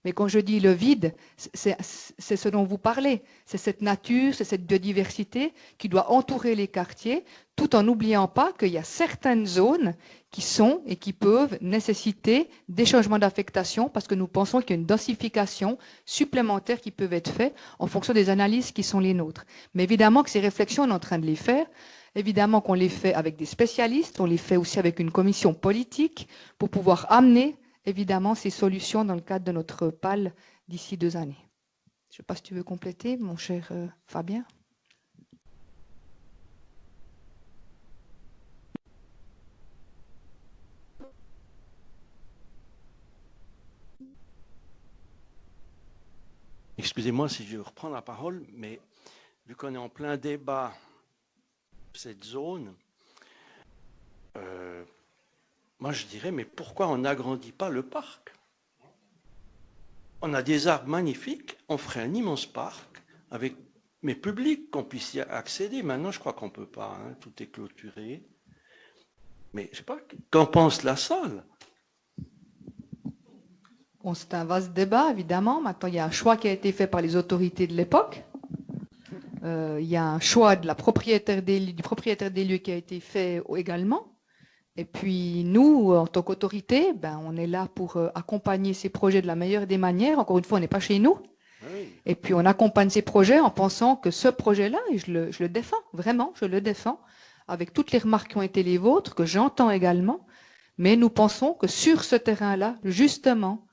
Mais quand je dis le vide, c'est ce dont vous parlez. C'est cette nature, c'est cette biodiversité qui doit entourer les quartiers, tout en n'oubliant pas qu'il y a certaines zones qui sont et qui peuvent nécessiter des changements d'affectation parce que nous pensons qu'il y a une densification supplémentaire qui peut être faite en fonction des analyses qui sont les nôtres. Mais évidemment que ces réflexions, on est en train de les faire. Évidemment qu'on les fait avec des spécialistes, on les fait aussi avec une commission politique pour pouvoir amener évidemment ces solutions dans le cadre de notre PAL d'ici 2 années. Je ne sais pas si tu veux compléter, mon cher Fabien. Excusez-moi si je reprends la parole, mais vu qu'on est en plein débat sur cette zone, moi je dirais, mais pourquoi on n'agrandit pas le parc? On a des arbres magnifiques, on ferait un immense parc, avec mais public, qu'on puisse y accéder. Maintenant, je crois qu'on ne peut pas, hein, tout est clôturé. Mais je ne sais pas, qu'en pense la salle? Bon, c'est un vaste débat, évidemment. Maintenant, il y a un choix qui a été fait par les autorités de l'époque. Il y a un choix de du propriétaire des lieux qui a été fait également. Et puis, nous, en tant qu'autorité, on est là pour accompagner ces projets de la meilleure des manières. Encore une fois, on n'est pas chez nous. Oui. Et puis, on accompagne ces projets en pensant que ce projet-là, et je le défends, vraiment, je le défends, avec toutes les remarques qui ont été les vôtres, que j'entends également. Mais nous pensons que sur ce terrain-là, justement,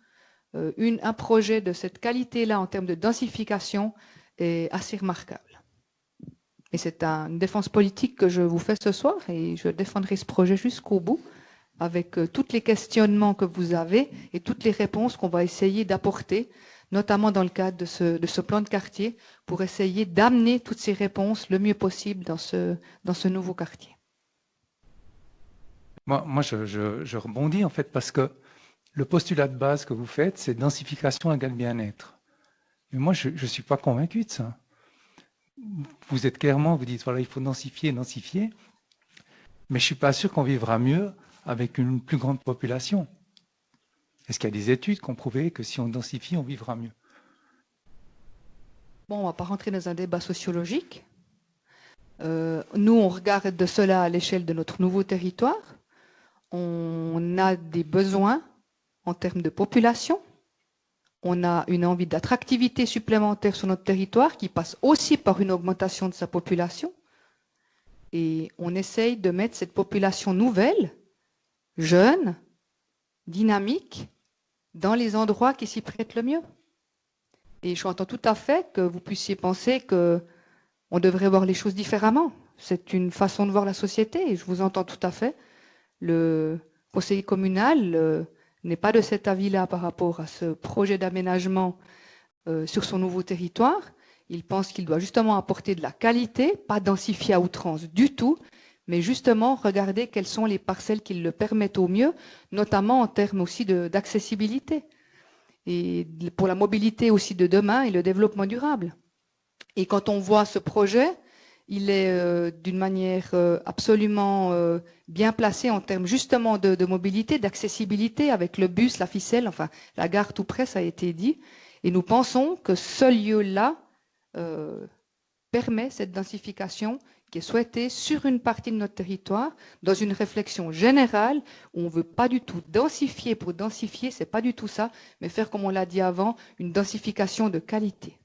un projet de cette qualité-là en termes de densification est assez remarquable. Et c'est une défense politique que je vous fais ce soir et je défendrai ce projet jusqu'au bout avec tous les questionnements que vous avez et toutes les réponses qu'on va essayer d'apporter, notamment dans le cadre de ce plan de quartier, pour essayer d'amener toutes ces réponses le mieux possible dans ce nouveau quartier. Moi je rebondis en fait parce que le postulat de base que vous faites, c'est densification égale bien-être. Mais moi, je ne suis pas convaincu de ça. Vous êtes clairement, vous dites, voilà, il faut densifier, densifier. Mais je ne suis pas sûr qu'on vivra mieux avec une plus grande population. Est-ce qu'il y a des études qui ont prouvé que si on densifie, on vivra mieux? Bon, on ne va pas rentrer dans un débat sociologique. Nous, on regarde de cela à l'échelle de notre nouveau territoire. On a des besoins en termes de population, on a une envie d'attractivité supplémentaire sur notre territoire qui passe aussi par une augmentation de sa population. Et on essaye de mettre cette population nouvelle, jeune, dynamique, dans les endroits qui s'y prêtent le mieux. Et j'entends tout à fait que vous puissiez penser qu'on devrait voir les choses différemment. C'est une façon de voir la société et je vous entends tout à fait. Le conseiller communal n'est pas de cet avis-là par rapport à ce projet d'aménagement sur son nouveau territoire. Il pense qu'il doit justement apporter de la qualité, pas densifier à outrance du tout, mais justement regarder quelles sont les parcelles qui le permettent au mieux, notamment en termes aussi d'accessibilité et pour la mobilité aussi de demain et le développement durable. Et quand on voit ce projet, il est d'une manière absolument bien placé en termes justement de mobilité, d'accessibilité avec le bus, la ficelle, enfin la gare tout près, ça a été dit. Et nous pensons que ce lieu-là permet cette densification qui est souhaitée sur une partie de notre territoire, dans une réflexion générale où on ne veut pas du tout densifier pour densifier, c'est pas du tout ça, mais faire, comme on l'a dit avant, une densification de qualité.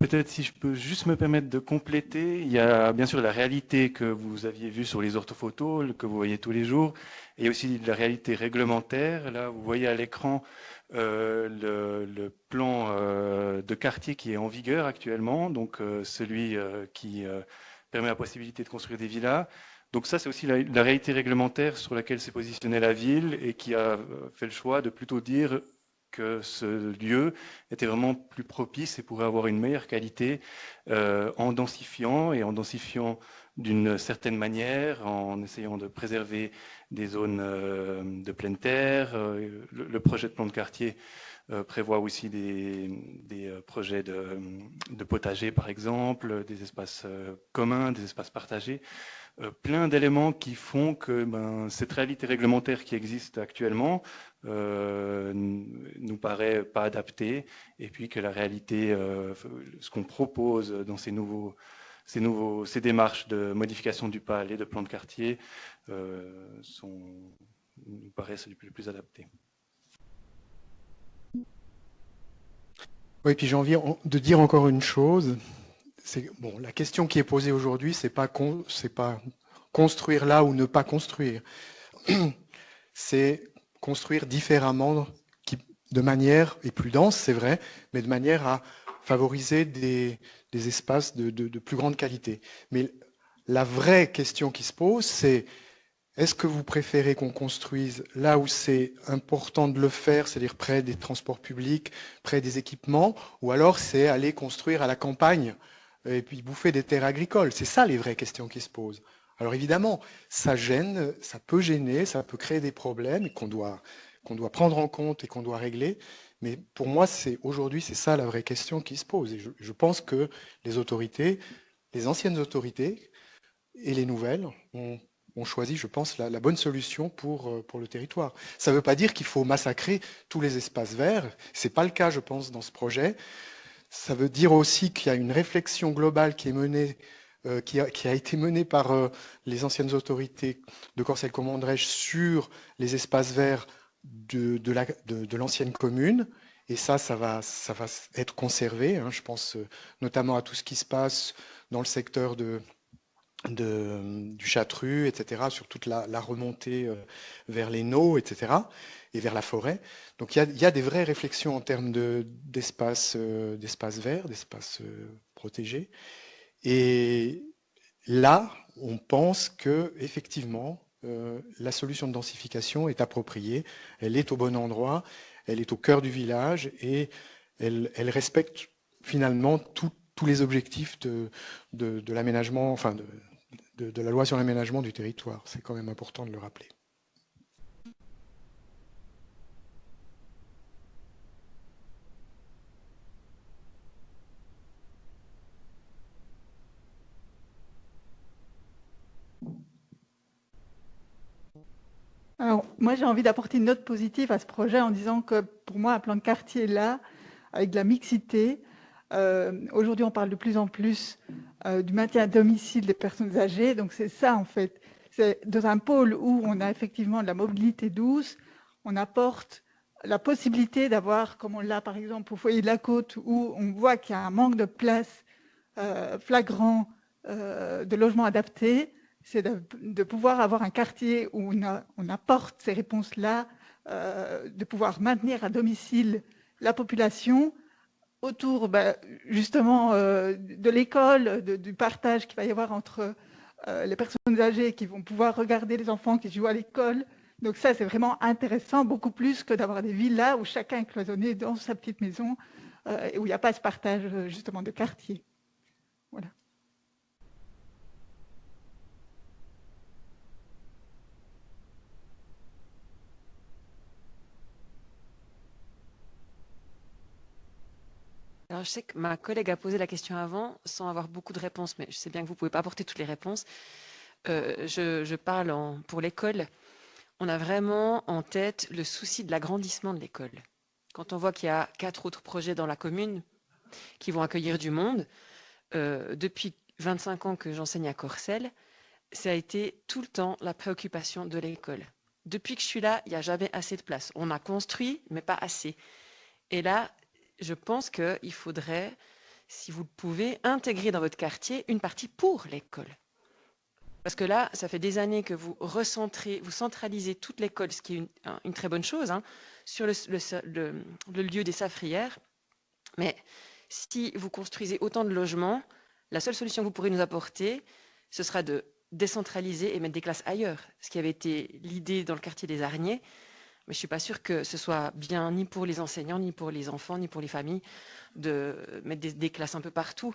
Peut-être si je peux juste me permettre de compléter, il y a bien sûr la réalité que vous aviez vue sur les orthophotos, que vous voyez tous les jours, et il y a aussi la réalité réglementaire. Là, vous voyez à l'écran le plan de quartier qui est en vigueur actuellement, donc celui qui permet la possibilité de construire des villas. Donc ça, c'est aussi la réalité réglementaire sur laquelle s'est positionnée la ville et qui a fait le choix de plutôt dire que ce lieu était vraiment plus propice et pourrait avoir une meilleure qualité en densifiant d'une certaine manière, en essayant de préserver des zones de pleine terre. Le projet de plan de quartier prévoit aussi des projets de potager, par exemple, des espaces communs, des espaces partagés. Plein d'éléments qui font que cette réalité réglementaire qui existe actuellement nous paraît pas adaptée, et puis que la réalité, ce qu'on propose dans ces démarches de modification du PAL et de plan de quartier nous paraissent les plus adaptées. Oui, puis j'ai envie de dire encore une chose. Bon, la question qui est posée aujourd'hui, c'est pas construire là ou ne pas construire. C'est construire différemment, de manière, et plus dense, c'est vrai, mais de manière à favoriser des espaces de plus grande qualité. Mais la vraie question qui se pose, c'est est-ce que vous préférez qu'on construise là où c'est important de le faire, c'est-à-dire près des transports publics, près des équipements, ou alors c'est aller construire à la campagne et puis bouffer des terres agricoles? C'est ça les vraies questions qui se posent. Alors évidemment, ça gêne, ça peut gêner, ça peut créer des problèmes qu'on doit prendre en compte et qu'on doit régler. Mais pour moi, aujourd'hui, c'est ça la vraie question qui se pose. Et je pense que les autorités, les anciennes autorités et les nouvelles ont choisi, je pense, la bonne solution pour le territoire. Ça ne veut pas dire qu'il faut massacrer tous les espaces verts. Ce n'est pas le cas, je pense, dans ce projet. Ça veut dire aussi qu'il y a une réflexion globale qui est menée, qui a été menée par les anciennes autorités de Corcelles-Comandrèche sur les espaces verts de l'ancienne commune. Et ça va être conservé. Hein. Je pense notamment à tout ce qui se passe dans le secteur du Chatru, etc., sur toute la remontée vers les Naux, etc., et vers la forêt. Donc il y a des vraies réflexions en termes d'espace verts, d'espaces protégés. Et là, on pense que effectivement, la solution de densification est appropriée, elle est au bon endroit, elle est au cœur du village et elle respecte finalement tous les objectifs de l'aménagement, enfin de la loi sur l'aménagement du territoire. C'est quand même important de le rappeler. Alors, moi, j'ai envie d'apporter une note positive à ce projet en disant que pour moi, un plan de quartier là, avec de la mixité, aujourd'hui, on parle de plus en plus du maintien à domicile des personnes âgées. Donc, c'est ça, en fait. C'est dans un pôle où on a effectivement de la mobilité douce, on apporte la possibilité d'avoir, comme on l'a par exemple au foyer de la Côte, où on voit qu'il y a un manque de place flagrant de logements adaptés. C'est de pouvoir avoir un quartier où on apporte ces réponses-là, de pouvoir maintenir à domicile la population autour justement de l'école, du partage qu'il va y avoir entre les personnes âgées qui vont pouvoir regarder les enfants qui jouent à l'école. Donc ça, c'est vraiment intéressant, beaucoup plus que d'avoir des villas où chacun est cloisonné dans sa petite maison et où il n'y a pas ce partage justement de quartier. Voilà. Alors, je sais que ma collègue a posé la question avant sans avoir beaucoup de réponses, mais je sais bien que vous ne pouvez pas apporter toutes les réponses. Je parle pour l'école. On a vraiment en tête le souci de l'agrandissement de l'école. quand on voit qu'il y a 4 autres projets dans la commune qui vont accueillir du monde, depuis 25 ans que j'enseigne à Corcelles, ça a été tout le temps la préoccupation de l'école. Depuis que je suis là, il n'y a jamais assez de place. On a construit, mais pas assez. Et là, je pense qu'il faudrait, si vous le pouvez, intégrer dans votre quartier une partie pour l'école. Parce que là, ça fait des années que vous recentrez, vous centralisez toute l'école, ce qui est une très bonne chose, hein, sur le lieu des Safrières. Mais si vous construisez autant de logements, la seule solution que vous pourrez nous apporter, ce sera de décentraliser et mettre des classes ailleurs. Ce qui avait été l'idée dans le quartier des Araignées. Mais je ne suis pas sûre que ce soit bien ni pour les enseignants, ni pour les enfants, ni pour les familles de mettre des classes un peu partout.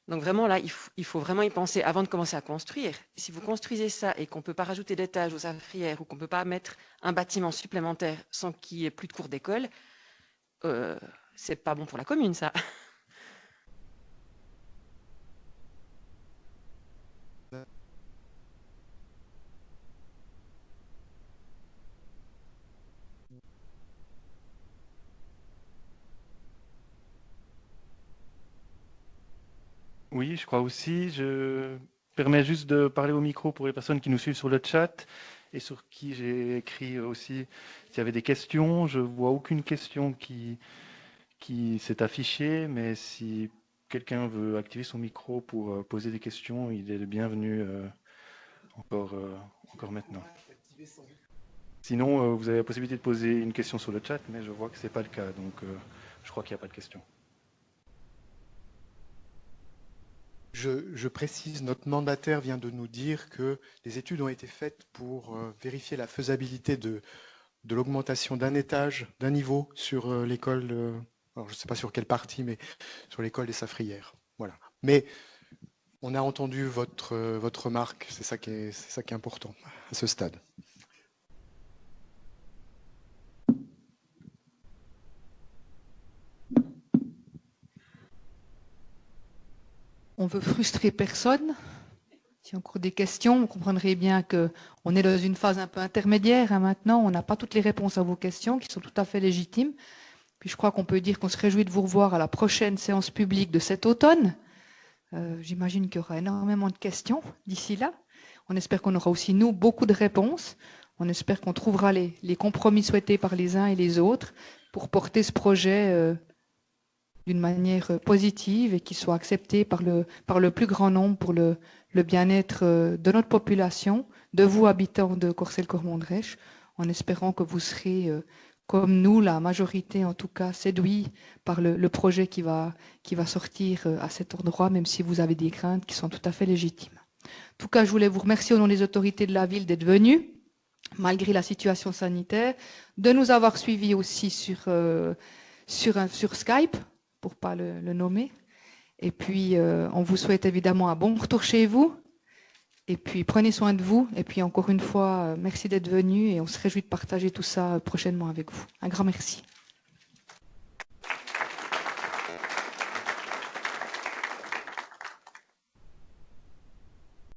Donc vraiment là, il faut vraiment y penser avant de commencer à construire. Si vous construisez ça et qu'on ne peut pas rajouter d'étages aux Safrières ou qu'on ne peut pas mettre un bâtiment supplémentaire sans qu'il y ait plus de cours d'école, c'est pas bon pour la commune, ça. Oui, je crois aussi. Je permets juste de parler au micro pour les personnes qui nous suivent sur le chat et sur qui j'ai écrit aussi s'il y avait des questions. Je vois aucune question qui s'est affichée, mais si quelqu'un veut activer son micro pour poser des questions, il est le bienvenu encore maintenant. Sinon, vous avez la possibilité de poser une question sur le chat, mais je vois que ce n'est pas le cas, donc je crois qu'il n'y a pas de question. Je précise, notre mandataire vient de nous dire que les études ont été faites pour vérifier la faisabilité de l'augmentation d'un étage, d'un niveau sur l'école, alors je ne sais pas sur quelle partie, mais sur l'école des Safrières. Voilà. Mais on a entendu votre remarque, c'est ça qui est important à ce stade. On veut frustrer personne. S'il y a encore des questions, vous comprendrez bien qu'on est dans une phase un peu intermédiaire. Hein, maintenant, on n'a pas toutes les réponses à vos questions qui sont tout à fait légitimes. Puis je crois qu'on peut dire qu'on se réjouit de vous revoir à la prochaine séance publique de cet automne. J'imagine qu'il y aura énormément de questions d'ici là. On espère qu'on aura aussi, nous, beaucoup de réponses. On espère qu'on trouvera les compromis souhaités par les uns et les autres pour porter ce projet d'une manière positive et qui soit accepté par le plus grand nombre pour le bien-être de notre population, de vous habitants de Corcelles-Cormont-de-Rèche, en espérant que vous serez, comme nous, la majorité en tout cas, séduits par le projet qui va sortir à cet endroit, même si vous avez des craintes qui sont tout à fait légitimes. En tout cas, je voulais vous remercier au nom des autorités de la ville d'être venus, malgré la situation sanitaire, de nous avoir suivis aussi sur Skype, pour ne pas le nommer. Et puis, on vous souhaite évidemment un bon retour chez vous. Et puis, prenez soin de vous. Et puis, encore une fois, merci d'être venu et on se réjouit de partager tout ça prochainement avec vous. Un grand merci.